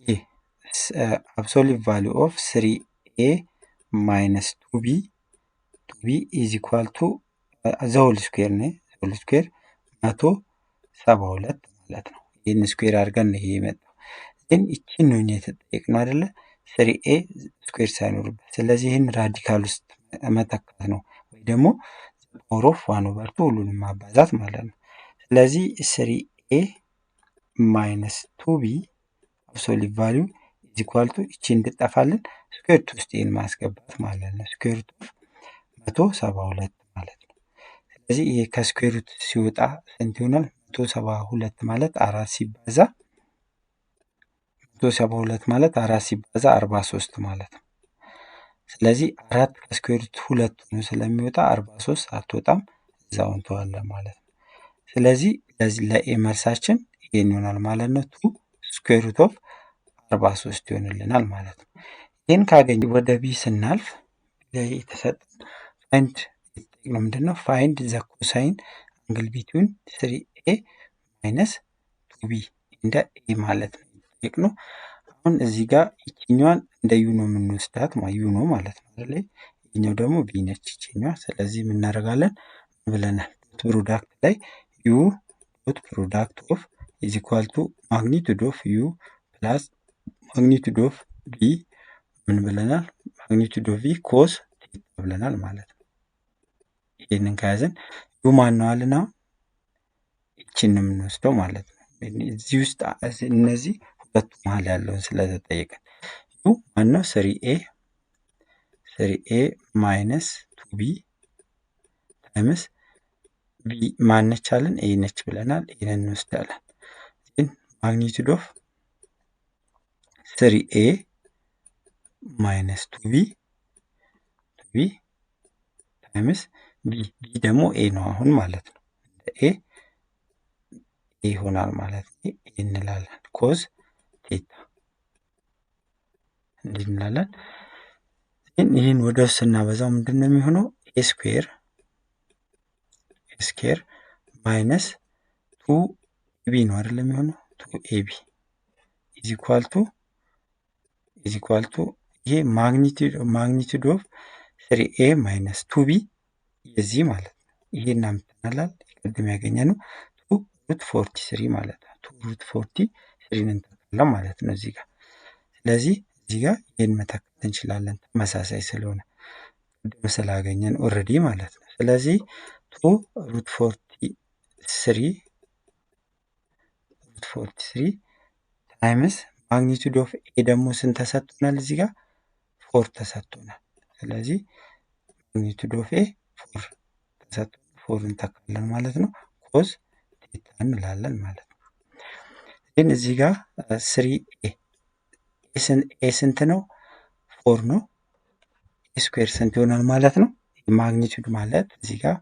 ይሄ አብሶሉት ቫሊዩ ኦፍ 3a ማይነስ 2b ኢዝ ኢኳል ቱ ዘሆል ስኩዌር ነው። ዘሆል ስኩዌር 172 ማለት ነው። ይህን ስኩዌር አድርገን ነው ይሄ የመጣው። ግን ይቺን ነው እኛ የተጠየቅነው አይደለ? 3a ስኩዌር ሳይኖርበት። ስለዚህ ይህን ራዲካል ውስጥ መተካት ነው ወይ ደግሞ ፓወር ኦፍ 1/2 ሁሉንም ማባዛት ማለት ነው። ስለዚህ 3a ማይነስ 2b አብሶሉት ቫሊዩ ኢዝ ኢኳል ቱ እቺ እንድጠፋልን ስኩዌር ሩት ውስጥ ይህን ማስገባት ማለት ነው። ስኩዌር ሩት 172 ማለት ነው። ስለዚህ ይሄ ከስኩዌር ሩት ሲወጣ ስንት ይሆናል? 172 ማለት 4 ሲባዛ 43 ማለት ነው። ስለዚህ 4 ከስኩዌር ሩት 2 ሆኖ ስለሚወጣ 43 አትወጣም፣ እዛው እንተዋለን ማለት ነው። ስለዚህ ለዚህ ለኤ መልሳችን ይሄን ይሆናል ማለት ነው። 2 ስኩዌር ሩት ኦፍ 43 ይሆንልናል ማለት ነው። ይህን ካገኘ ወደ ቢ ስናልፍ የተሰጠን ፋይንድ ነው ምንድነው? ፋይንድ ዘ ኮሳይን አንግል ቢትዊን 3a ማይነስ 2b እንደ ኤ ማለት ነው የጠየቅነው። አሁን እዚህ ጋር ይችኛዋን እንደ ዩ ነው የምንወስዳት ዩ ነው ማለት ነው አይደል? ይሄኛው ደግሞ ቢ ነች ይችኛዋ። ስለዚህ ምን እናደርጋለን ብለናል? ዶት ፕሮዳክት ላይ ዩ ዶት ፕሮዳክት ኦፍ ኢዝ ኢኳል ቱ ማግኒቱድ ኦፍ ዩ ፕላስ ማግኒቱድ ኦፍ ቢ ምን ብለናል? ማግኒቱድ ኦፍ ቪ ኮስ ቴታ ብለናል ማለት ነው። ይህንን ከያዘን ዩ ማን ነው አልና ይችን ነው የምንወስደው ማለት ነው። እዚህ ውስጥ እነዚህ ሁለቱ መሀል ያለውን ስለተጠየቀን ዩ ማን ነው? 3a ማይነስ 2b ታይምስ ቢ ማነች አለን? ኤ ነች ብለናል። ይህንን እንወስዳለን። ግን ማግኒቱድ ኦፍ 3a ማይነስ 2b ታይምስ ቢ ደግሞ ኤ ነው አሁን ማለት ነው። ኤ ይሆናል ማለት ነው። እንላለን ኮዝ ቴታ እንዲህ እንላለን። ይህን ወደ ውስጥ ስናበዛው ምንድን ነው የሚሆነው? ኤ ስኩዌር ማይነስ 2 ኤቢ ነው አይደል የሚሆነው 2 ኤቢ ኢዝ ኢኳል ቱ ይሄ ማግኒቱድ ኦፍ 3 ኤ ማይነስ 2 ቢ የዚህ ማለት ነው። ይሄን አምጥተናል ቅድም ያገኘነው 2 ሩት 43 ማለት ነው። 2 ሩት 43 እንተካለን ማለት ነው እዚህ ጋር። ስለዚህ እዚህ ጋር ይሄን መተካት እንችላለን ተመሳሳይ ስለሆነ ቅድም ስላገኘን ኦልሬዲ ማለት ነው። ስለዚህ 2 ሩት 43 ታይምስ ማግኒቱድ ኦፍ ኤ ደግሞ ስንት ተሰጥቶናል? እዚህ ጋር 4 ተሰጥቶናል። ስለዚህ ማግኒቱድ ኦፍ ኤ 4 ተሰጥቶናል 4 እንተካለን ማለት ነው። ኮዝ ቴታ እንላለን ማለት ነው። ግን እዚህ ጋር 3 ኤ ስንት ነው? 4 ነው። ኤ ስኩዌር ስንት ይሆናል ማለት ነው? ማግኒቱድ ማለት እዚህ ጋር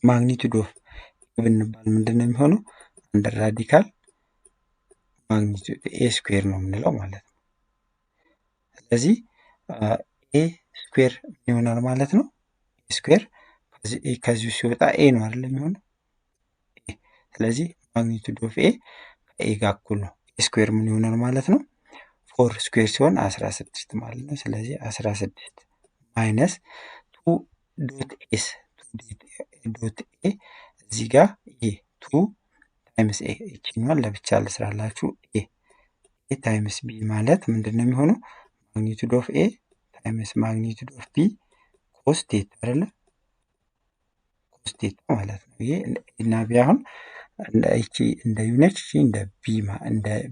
ማግኒቱድ ኦፍ ብንባል ምንድን ነው የሚሆነው? አንደር ራዲካል ማግኒቱድ ኤ ስኩዌር ነው የምንለው ማለት ነው። ስለዚህ ኤ ስኩዌር ይሆናል ማለት ነው። ኤ ስኩዌር ከዚሁ ሲወጣ ኤ ነው አይደል የሚሆነው? ስለዚህ ማግኒቱድ ኦፍ ኤ ከኤ ጋር እኩል ነው። ኤ ስኩዌር ምን ይሆናል ማለት ነው? 4 ስኩዌር ሲሆን 16 ማለት ነው። ስለዚህ 16 ማይነስ 2 ዶት ኤስ ዶት ኤ እዚህ ጋር ኤ 2 ታይምስ ኤ እቺኛዋን ለብቻ ልስራላችሁ። ኤ ታይምስ ቢ ማለት ምንድን ነው የሚሆነው? ማግኒቱድ ኦፍ ኤ ታይምስ ማግኒቱድ ኦፍ ቢ ኮስ ቴታ አይደለ? ኮስ ቴታ ማለት ነው። ይሄ እና ቢ አሁን እቺ እንደ ዩ ነች፣ እቺ እንደ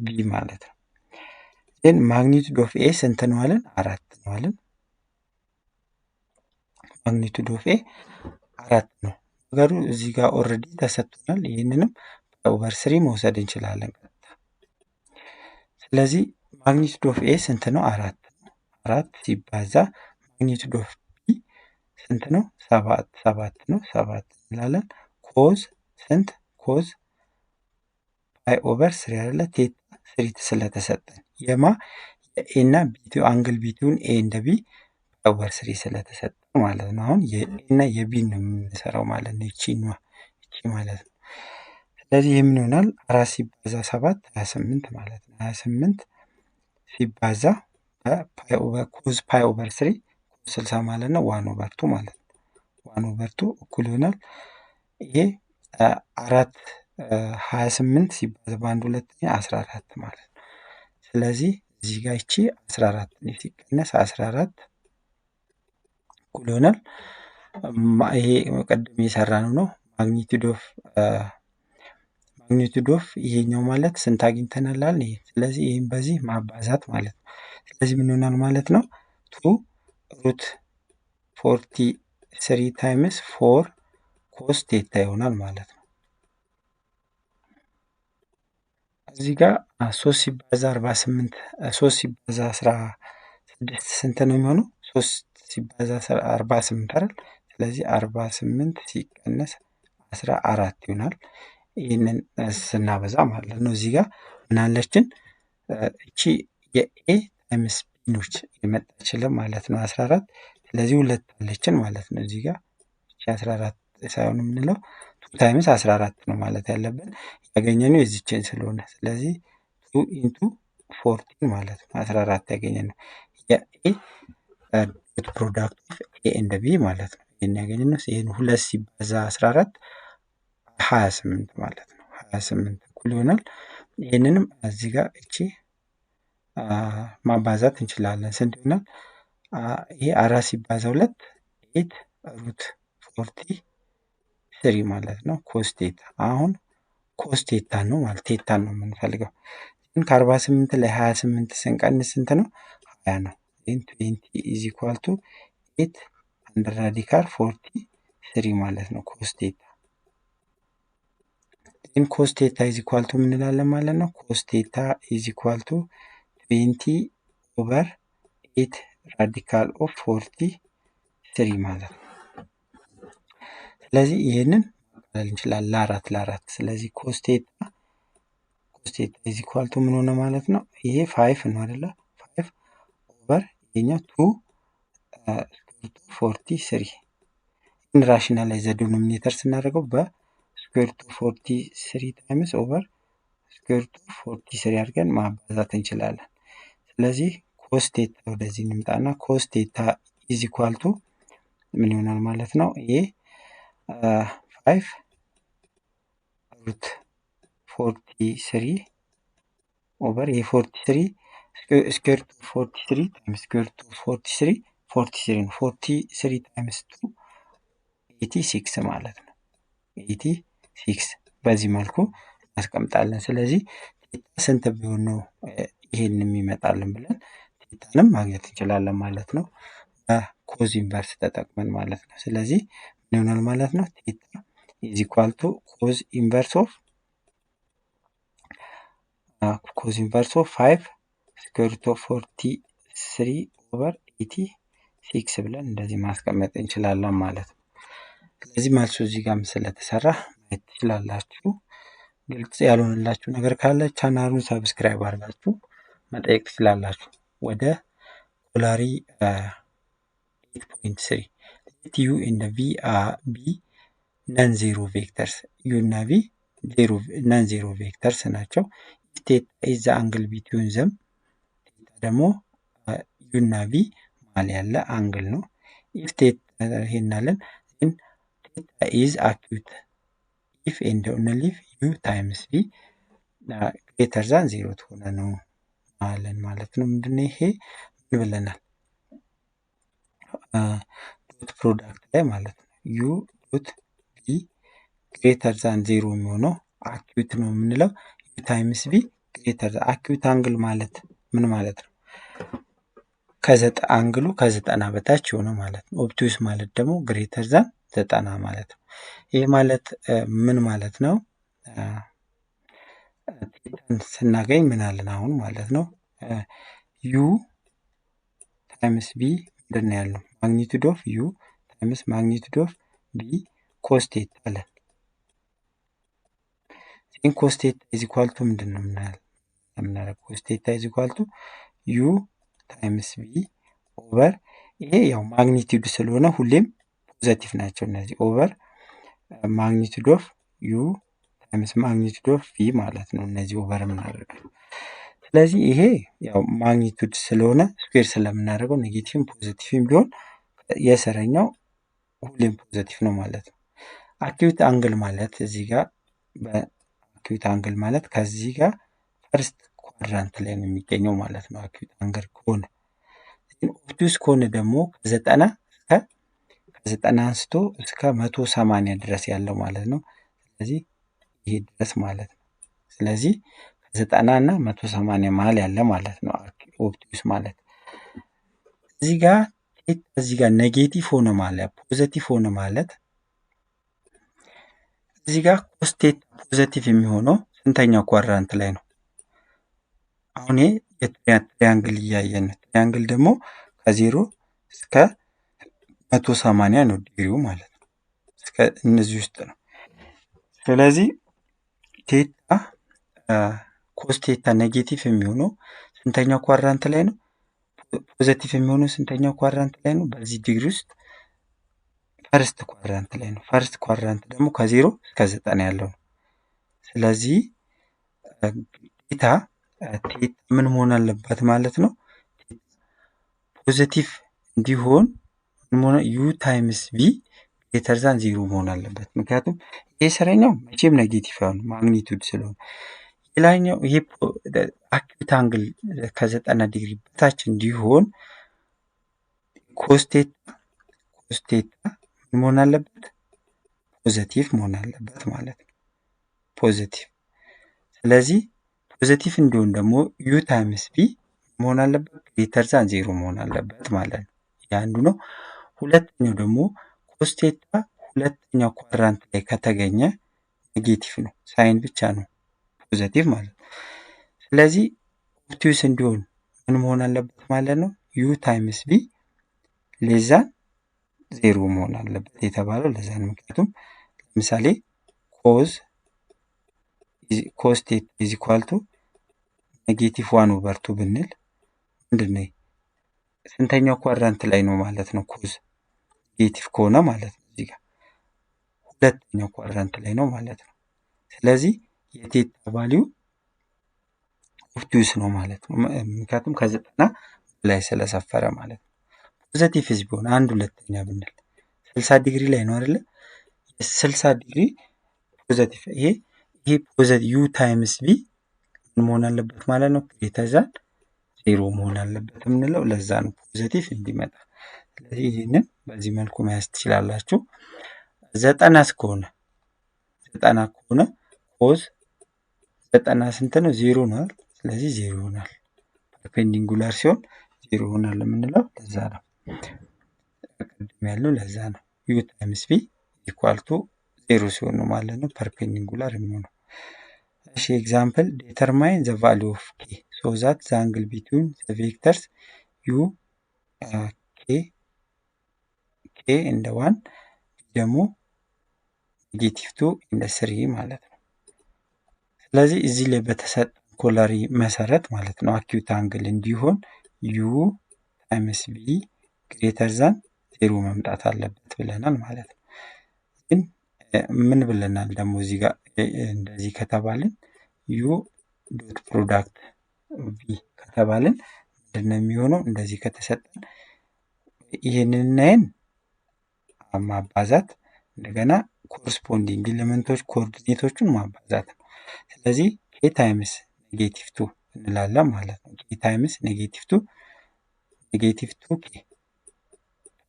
ቢ ማለት ነው። ግን ማግኒቱድ ኦፍ ኤ ስንት ነው አለን? 4 ነው አለን። ማግኒቱድ ኦፍ ኤ 4 ነው። ነገሩ እዚህ ጋር ኦልሬዲ ተሰጥቶናል። ይህንንም ኦቨር 3 መውሰድ እንችላለን። ስለዚህ ማግኒቱድ ኦፍ ኤ ስንት ነው? 4 ነው። 4 ሲባዛ ማግኒቱድ ኦፍ ቢ ስንት ነው? 7 ነው። 7 እንላለን። ኮዝ ስንት? ኮዝ ፓይ ኦቨር 3 አይደለ? ቴታ 3 ስለተሰጠን የማ የኤ እና ቢቱ አንግል ቢቱን ኤ እንደ ቢ ፓይ ኦቨር 3 ስለተሰጠ ማለት ነው። አሁን የኤ እና የቢ ነው የምንሰራው ማለት ነው። እቺ ማለት ነው። ስለዚህ ይህ ምን ይሆናል? 4 ሲባዛ 7 28 ማለት ነው። 28 ሲባዛ ኮዝ ፓይ ኦቨር 3 ኮዝ 60 ማለት ነው። 1 ኦቨር 2 ማለት ነው። 1 ኦቨር 2 እኩል ይሆናል። ይሄ 28 ሲባዛ በአንድ ሁለተኛ 14 ማለት ነው። ስለዚህ እዚህ ጋር ይቺ 14 ሲቀነስ 14 እኩል ይሆናል። ይሄ ቀደም የሰራነው ነው። ማግኒቱድ ኦፍ ይሄኛው ማለት ስንት አግኝተናል? ይሄ ስለዚህ ይህም በዚህ ማባዛት ማለት ነው። ስለዚህ ምን ይሆናል ማለት ነው? 2 ሩት 43 ታይምስ 4 ኮስ ቴታ ይሆናል ማለት ነው። እዚህ ጋር 3 ሲባዛ 48 3 ሲባዛ 16 ስንት ነው የሚሆነው? 3 ሲባዛ 48 አይደል? ስለዚህ 48 ሲቀነስ 14 ይሆናል። ይህንን ስናበዛ ማለት ነው። እዚህ ጋር ምናለችን እቺ የኤ ታይምስ ቢኖች የመጣችልን ማለት ነው 14። ስለዚህ ሁለት አለችን ማለት ነው። እዚህ ጋር እቺ 14 ሳይሆን የምንለው 2 ታይምስ 14 ነው ማለት ያለብን ያገኘነው የዚችን ስለሆነ ስለዚህ 2 ኢንቱ 14 ማለት ነው 14 ያገኘነው የኤ ዶት ፕሮዳክት ኦፍ ኤ ኤንድ ቢ ማለት ነው። ይሄን ያገኘነው ይሄን 2 ሲባዛ 14 28 ማለት ነው። 28 እኩል ይሆናል። ይህንንም እዚህ ጋር እቺ ማባዛት እንችላለን። ስንት ይሆናል? ይሄ 4 ሲባዛ 2 8 ሩት 43 ማለት ነው። ኮስቴታ አሁን ኮስቴታ ነው ማለት ቴታን ነው የምንፈልገው። ግን ከ48 ላይ 28 ስንቀንስ ስንት ነው? 20 ነው። ይህን 20 ኢዝ ኢኳል ቱ 8 አንደር ራዲካል 43 ማለት ነው ኮስቴታ። ግን ኮስቴታ ኢዝ ኢኳል ቱ ምን እንላለን ማለት ነው? ኮስቴታ ኢዝ ኢኳል ቱ 20 ኦቨር 8 ራዲካል ኦፍ 43 ማለት ነው። ስለዚህ ይህንን ማቃለል እንችላለን ለአራት ስለዚህ ኮስቴታ ኢዝ ኢኳል ቱ ምን ሆነ ማለት ነው? ይሄ 5 ነው አይደለ? 5 ኦቨር ይሄኛው 2 ስኩዌር ሩት ኦፍ 43 ራሽናላይዝ ዘ ዲኖሚኔተር ስናደርገው በስኩዌር ሩት ኦፍ 43 ታይምስ ኦቨር ስኩዌር ሩት ኦፍ 43 አድርገን ማባዛት እንችላለን። ስለዚህ ኮስ ቴታ ወደዚህ እንምጣና ኮስ ቴታ ኢዝ ኢኳል ቱ ምን ይሆናል ማለት ነው? ይሄ 5 ሩት 43 ኦቨር ይሄ 43 ስኩዌር ሩት ኦፍ 43 ታይምስ ስኩዌር ሩት ኦፍ 43 43 ነው። 43 ታይምስ 2 86 ማለት ነው። 86 በዚህ መልኩ እናስቀምጣለን። ስለዚህ ቴታ ስንት ቢሆን ነው ይሄን የሚመጣልን ብለን ቴታንም ማግኘት እንችላለን ማለት ነው፣ በኮዝ ኢንቨርስ ተጠቅመን ማለት ነው። ስለዚህ ምን ይሆናል ማለት ነው? ቴታ ኢዝ ኢኳል ቱ ኮዝ ኢንቨርስ ኦፍ 5 ስኩዌር ሩት ኦፍ 43 ኦቨር 86 ብለን እንደዚህ ማስቀመጥ እንችላለን ማለት ነው። ስለዚህ መልሱ እዚህ ጋርም ስለተሰራ ማየት ትችላላችሁ። ግልጽ ያልሆነላችሁ ነገር ካለ ቻናሉን ሰብስክራይብ አድርጋችሁ መጠየቅ ትችላላችሁ። ወደ ፖላሪ 8.3 ሌት ዩ ኤንድ ቪ ቢ ነን ዜሮ ቬክተርስ። ዩ እና ቪ ነን ዜሮ ቬክተርስ ናቸው። ቴታ ኢዝ ዘ አንግል ቢትዊን ዘም። ቴታ ደግሞ ዩ እና ቪ መሀል ያለ አንግል ነው። ኢፍ ቴታ ይሄናለን ቴታ ኢዝ አኪዩት ኢፍ ኤንድ ኦንሊ ኢፍ ዩ ታይምስ ቪ ግሬተር ዛን ዜሮ ከሆነ ነው አለን ማለት ነው። ምንድነው ይሄ? ምን ብለናል? ዶት ፕሮዳክት ላይ ማለት ነው። ዩ ዶት ቪ ግሬተር ዛን ዜሮ የሚሆነው አኪዩት ነው የምንለው። ዩ ታይምስ ቪ ግሬተር ዛን አኪዩት አንግል ማለት ምን ማለት ነው? አንግሉ ከ90 በታች የሆነ ማለት ነው። ኦብቱስ ማለት ደግሞ ግሬተር ዛን 90 ማለት ነው። ይህ ማለት ምን ማለት ነው? ቴታን ስናገኝ ምን አለን አሁን ማለት ነው? ዩ ታይምስ ቢ ምንድን ነው ያለው? ማግኒቱድ ኦፍ ዩ ታይምስ ማግኒቱድ ኦፍ ቢ ኮስ ቴታ አለን። ይህን ኮስ ቴታ ኢዝ ኢኳል ቱ ምንድን ነው የምናደርገው? ኮስ ቴታ ኢዝ ኢኳል ቱ ዩ ታይምስ ቢ ኦቨር ይሄ ያው ማግኒቱድ ስለሆነ ሁሌም ፖዘቲቭ ናቸው እነዚህ ኦቨር ማግኒቱድ ኦፍ ዩ ታይምስ ማግኒቱድ ኦፍ ቪ ማለት ነው። እነዚህ ኦቨር የምናደርገው ስለዚህ ይሄ ያው ማግኒቱድ ስለሆነ ስኩዌር ስለምናደርገው ኔጌቲቭም ፖዚቲቭም ቢሆን የስረኛው ሁሌም ፖዚቲቭ ነው ማለት ነው። አኪዩት አንግል ማለት እዚህ ጋር በአኪዩት አንግል ማለት ከዚህ ጋር ፈርስት ኳድራንት ላይ ነው የሚገኘው ማለት ነው። አኪዩት አንግል ከሆነ ኦብቱስ ከሆነ ደግሞ ከ90 አንስቶ እስከ 180 ድረስ ያለው ማለት ነው። ስለዚህ ይሄ ድረስ ማለት ነው። ስለዚህ ከ90 እና 180 መሀል ያለ ማለት ነው ኦብቱስ ማለት። እዚህ ጋር ኔጌቲቭ ሆነ ማለት ፖዚቲቭ ሆነ ማለት እዚህ ጋር ኮስ ቴታ ፖዚቲቭ የሚሆነው ስንተኛው ኳድራንት ላይ ነው? አሁን ይሄ የትሪያንግል እያየን ነው። ትሪያንግል ደግሞ ከ0 እስከ 180 ነው ዲግሪው ማለት ነው። እስከ እነዚህ ውስጥ ነው። ስለዚህ ቴታ ኮስ ቴታ ኔጌቲቭ የሚሆነው ስንተኛው ኳድራንት ላይ ነው? ፖዚቲቭ የሚሆነው ስንተኛው ኳድራንት ላይ ነው? በዚህ ዲግሪ ውስጥ ፈርስት ኳድራንት ላይ ነው። ፈርስት ኳድራንት ደግሞ ከ0 እስከ 90 ያለው ነው። ስለዚህ ቴታ ምን መሆን አለበት ማለት ነው? ፖዚቲቭ እንዲሆን ዩ ታይምስ ቪ ግሬተር ዛን 0 መሆን አለበት። ምክንያቱም ይሄ ስረኛው መቼም ኔጌቲቭ ነው ማግኒቱድ ስለሆነ፣ ሌላኛው ይሄ አኪዩት አንግል ከ90 ዲግሪ በታች እንዲሆን ኮስ ቴታ ምን መሆን አለበት? ፖዚቲቭ መሆን አለበት ማለት ነው። ፖዚቲቭ። ስለዚህ ፖዚቲቭ እንዲሆን ደግሞ ዩ ታይምስ ቪ መሆን አለበት ግሬተር ዛን 0 መሆን አለበት ማለት ነው። የአንዱ ነው። ሁለተኛው ደግሞ ኮስ ቴታ ሁለተኛው ኳድራንት ላይ ከተገኘ ኔጌቲቭ ነው፣ ሳይን ብቻ ነው ፖዚቲቭ ማለት ነው። ስለዚህ ኦብቱስ እንዲሆን ምን መሆን አለበት ማለት ነው? ዩ ታይምስ ቪ ሌዛ 0 መሆን አለበት የተባለው ለዛ ነው። ምክንያቱም ለምሳሌ ኮስ ቴታ ኢዝ ኢኳል ቱ ኔጌቲቭ 1/2 ብንል ምንድን ነው ስንተኛው ኳድራንት ላይ ነው ማለት ነው? ኮዝ ኔጌቲቭ ከሆነ ማለት ነው እዚህ ጋር ሁለተኛው ኳድራንት ላይ ነው ማለት ነው። ስለዚህ የቴታ ቫሊዩ ኦብቱስ ነው ማለት ነው። ምክንያቱም ከ90 በላይ ስለሰፈረ ማለት ነው። ፖዘቲቭ ቢሆን አንድ ሁለተኛ ብንል 60 ዲግሪ ላይ ነው አይደለ? 60 ዲግሪ ፖዘቲቭ ይሄ ፖዘቲቭ ዩ ታይምስ ቪ ምን መሆን አለበት ማለት ነው? ግሬተር ዛን 0 መሆን አለበት የምንለው ለዛ ነው ፖዘቲቭ እንዲመጣ። ስለዚህ ይህንን በዚህ መልኩ መያዝ ትችላላችሁ። 90 ከሆነ ኮዝ 90 ስንት ነው? 0 ነው። ስለዚህ 0 ይሆናል። ፐርፔንዲንጉላር ሲሆን 0 ይሆናል የምንለው ለዛ ነው። ቅድም ያለው ለዛ ነው። ዩ ታይምስ ቪ ኢኳል ቱ 0 ሲሆን ነው ማለት ነው ፐርፔንዲንጉላር የሚሆነው። እሺ ኤግዛምፕል ዲተርማይን ዘ ቫሊዩ ኦፍ ኬ ሶ ዛት ዘ አንግል ቢትዊን ዘ ቬክተርስ ዩ ኬ እንደ 1 ደግሞ ኔጌቲቭ 2 እንደ 3 ማለት ነው። ስለዚህ እዚህ ላይ በተሰጠ ኮላሪ መሰረት ማለት ነው አኪዩት አንግል እንዲሆን ዩ ታይምስ ቪ ግሬተር ዛን 0 መምጣት አለበት ብለናል ማለት ነው። ግን ምን ብለናል ደግሞ እዚህ ጋር እንደዚህ ከተባልን ዩ ዶት ፕሮዳክት ቪ ከተባልን ምንድነው የሚሆነው? እንደዚህ ከተሰጠን ይህንን ማባዛት እንደገና ኮረስፖንዲንግ ኤሌመንቶች ኮኦርዲኔቶቹን ማባዛት ነው። ስለዚህ ኬ ታይምስ ኔጌቲቭ 2 እንላለን ማለት ነው። ኬ ታይምስ ኔጌቲቭ 2 ኬ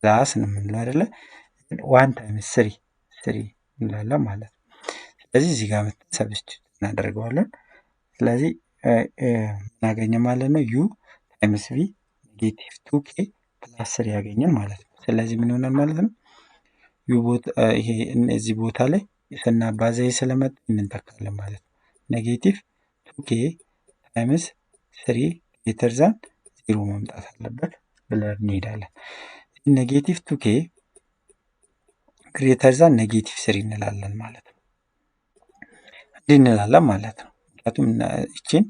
ፕላስ ነው የምንለው አይደለ? 1 ታይምስ 3 እንላለን ማለት ነው። ስለዚህ እዚህ ጋር መተን ሰብስቲቱት እናደርገዋለን። ስለዚህ እናገኘ ማለት ነው ዩ ታይምስ ቪ ኔጌቲቭ 2 ኬ ፕላስ 3 ያገኘን ማለት ነው። ስለዚህ ምን ይሆናል ማለት ነው? ዩ ይሄ እዚህ ቦታ ላይ ስናባዛ ስለመጣ እንተካለን ማለት ነው። ኔጌቲቭ 2 ኬ ታይምስ 3 ግሬተር ዛን 0 መምጣት አለበት ብለን እንሄዳለን። ኔጌቲቭ 2 ኬ ግሬተር ዛን ኔጌቲቭ 3 እንላለን ማለት ነው። እንዲህ እንላለን ማለት ነው። ምክንያቱም እቺን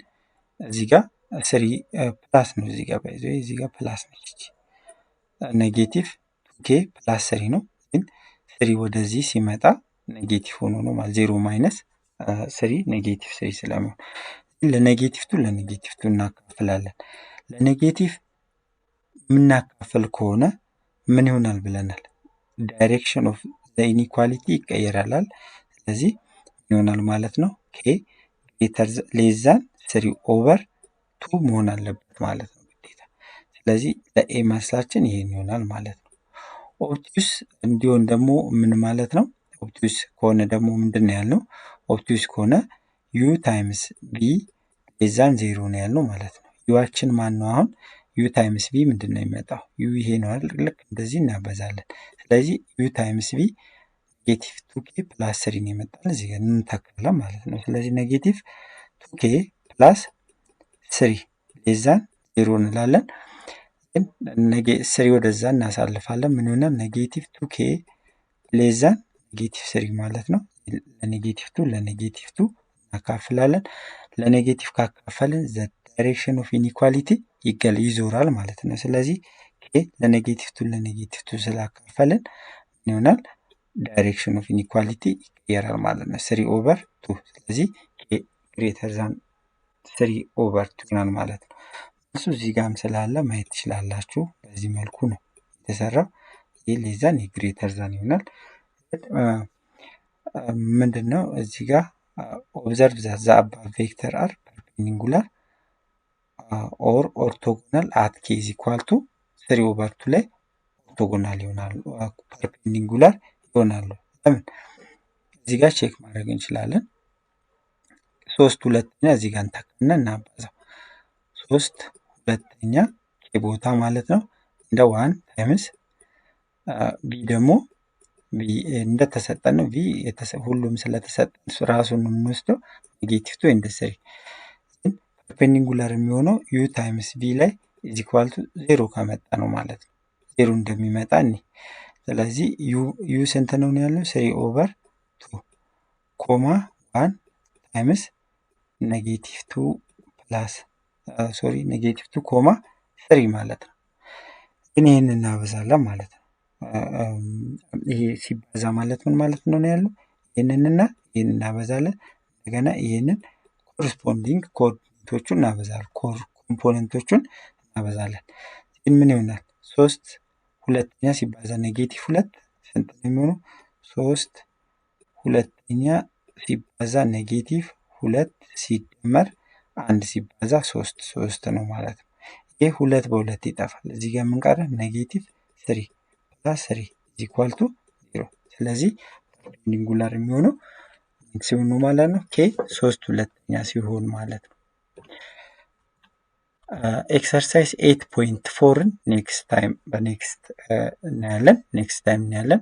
እዚህ ጋር 3 ፕላስ ነው እዚህ ጋር ባይዘው እዚህ ጋር ፕላስ ነች። ኔጌቲቭ 2 ኬ ፕላስ 3 ነው። ግን 3 ወደዚህ ሲመጣ ኔጌቲቭ ሆኖ ነው ማለት 0 ማይነስ 3 ኔጌቲቭ 3 ስለሚሆን ለኔጌቲቭ 2 ለኔጌቲቭ 2 እናካፍላለን። ለኔጌቲቭ የምናካፍል ከሆነ ምን ይሆናል ብለናል? ዳይሬክሽን ኦፍ ዘ ኢኒኳሊቲ ይቀየራል። ስለዚህ ምን ይሆናል ማለት ነው? ኬ ግሬተር ሌስ ዛን 3 ኦቨር 2 መሆን አለበት ማለት ነው ግዴታ። ስለዚህ ለኤ መስላችን ይሄን ይሆናል ማለት ነው። ኦብቱስ እንዲሆን ደግሞ ምን ማለት ነው? ኦብቱስ ከሆነ ደግሞ ምንድን ነው ያልነው? ኦብቱስ ከሆነ ዩ ታይምስ ቢ ሌስ ዛን 0 ነው ያልነው ማለት ነው። ዩዋችን ማን ነው አሁን? ዩ ታይምስ ቢ ምንድን ነው የሚመጣው? ዩ ይሄ ነው አይደል? ልክ እንደዚህ እናበዛለን። ስለዚህ ዩ ታይምስ ቢ ኔጌቲቭ 2 ኬ ፕላስ 3 ነው የመጣል እዚህ ጋር እንተካለን ማለት ነው። ስለዚህ ኔጌቲቭ 2 ኬ ፕላስ 3 ሌስ ዛን 0 እንላለን። ግን 3 ወደዛ እናሳልፋለን። ምን ይሆናል? ኔጌቲቭ 2 ኬ ሌስ ዛን ኔጌቲቭ 3 ማለት ነው። ለኔጌቲቭ 2 ለኔጌቲቭ 2 እናካፍላለን። ለኔጌቲቭ ካካፈልን ዘ ዳይሬክሽን ኦፍ ኢኒኳሊቲ ይዞራል ማለት ነው። ስለዚህ ኬ ለኔጌቲቭ 2 ለኔጌቲቭ 2 ስላካፈልን ምን ይሆናል? ዳይሬክሽን ኦፍ ኢኒኳሊቲ ይቀየራል ማለት ነው። 3 ኦቨር 2 ስለዚህ ኬ ግሬተር ዛን 3 ኦቨር 2 ይሆናል ማለት ነው። እሱ እዚህ ጋርም ስላለ ማየት ትችላላችሁ። በዚህ መልኩ ነው የተሰራው። ይህ ሌስ ዛን የግሬተር ዛን ይሆናል። ምንድነው እዚህ ጋር ኦብዘርቭ ዛት ዘ አባቭ ቬክተር አር ፐርፔንዲንጉላር ኦር ኦርቶጎናል አት ኬ ኢዝ ኢኳል ቱ 3 ኦቨር 2 ላይ ኦርቶጎናል ይሆናሉ፣ ፐርፔንዲንጉላር ይሆናሉ። ለምን እዚህ ጋር ቼክ ማድረግ እንችላለን። 3 ሁለተኛ እዚህ ጋር እንተካና እናባዛው። 3 ሁለተኛ ኬ ቦታ ማለት ነው እንደ 1 ታይምስ ቢ ደግሞ ቢ እንደተሰጠን ነው። ቢ ሁሉም ስለተሰጠን ራሱን የምንወስደው ኔጌቲቭ 2 ኤንድ 3 ግን ፐርፔንዲንጉላር የሚሆነው ዩ ታይምስ ቢ ላይ ኢዝ ኢኳል ቱ 0 ከመጣ ነው ማለት ነው። 0 እንደሚመጣ እኔ ስለዚህ ዩ ስንት ነው ያለው? 3 ኦቨር 2 ኮማ 1 ታይምስ ኔጌቲቭ 2 ፕላስ ኔጌቲቭ 2 ኮማ 3 ማለት ነው። ግን ይህን እናበዛለን ማለት ነው። ይሄ ሲባዛ ማለት ምን ማለት ነው ያለው? ይህንንና ይህንን እናበዛለን። እንደገና ይህንን ኮረስፖንዲንግ ኮኦርዲኔቶቹን እናበዛለን፣ ኮምፖነንቶቹን እናበዛለን። ይህን ምን ይሆናል? 3 ሁለተኛ ሲባዛ ኔጌቲቭ 2 ስንት ነው የሚሆነው? 3 ሁለተኛ ሲባዛ ኔጌቲቭ 2 ሲደመር 1 ሲባዛ 3 ነው ማለት ነው። ይህ 2 በ2 ይጠፋል። እዚህ ጋር ምን ቀረ? ኔጌቲቭ 3 ፕላስ 3 ኢዝ ኢኳል ቱ 0። ስለዚህ ፐርፔንዲኩላር የሚሆነው ሲሆን ነው ማለት ነው። ኬ 3 ሁለተኛ ሲሆን ማለት ነው። ኤክሰርሳይዝ 8.4ን ኔክስት ታይም እናያለን።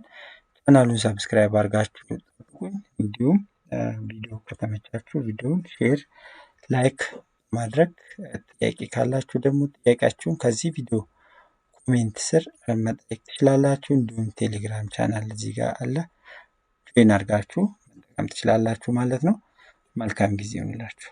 ቻናሉን ሰብስክራይብ አድርጋችሁ ጠብቁኝ። እንዲሁም ቪዲዮ ከተመቻችሁ ቪዲዮውን ሼር፣ ላይክ ማድረግ፣ ጥያቄ ካላችሁ ደግሞ ጥያቄያችሁን ከዚህ ቪዲዮ ኮሜንት ስር መጠየቅ ትችላላችሁ። እንዲሁም ቴሌግራም ቻናል እዚህ ጋር አለ፣ ጆይን አድርጋችሁ መጠቀም ትችላላችሁ ማለት ነው። መልካም ጊዜ ይሁንላችሁ።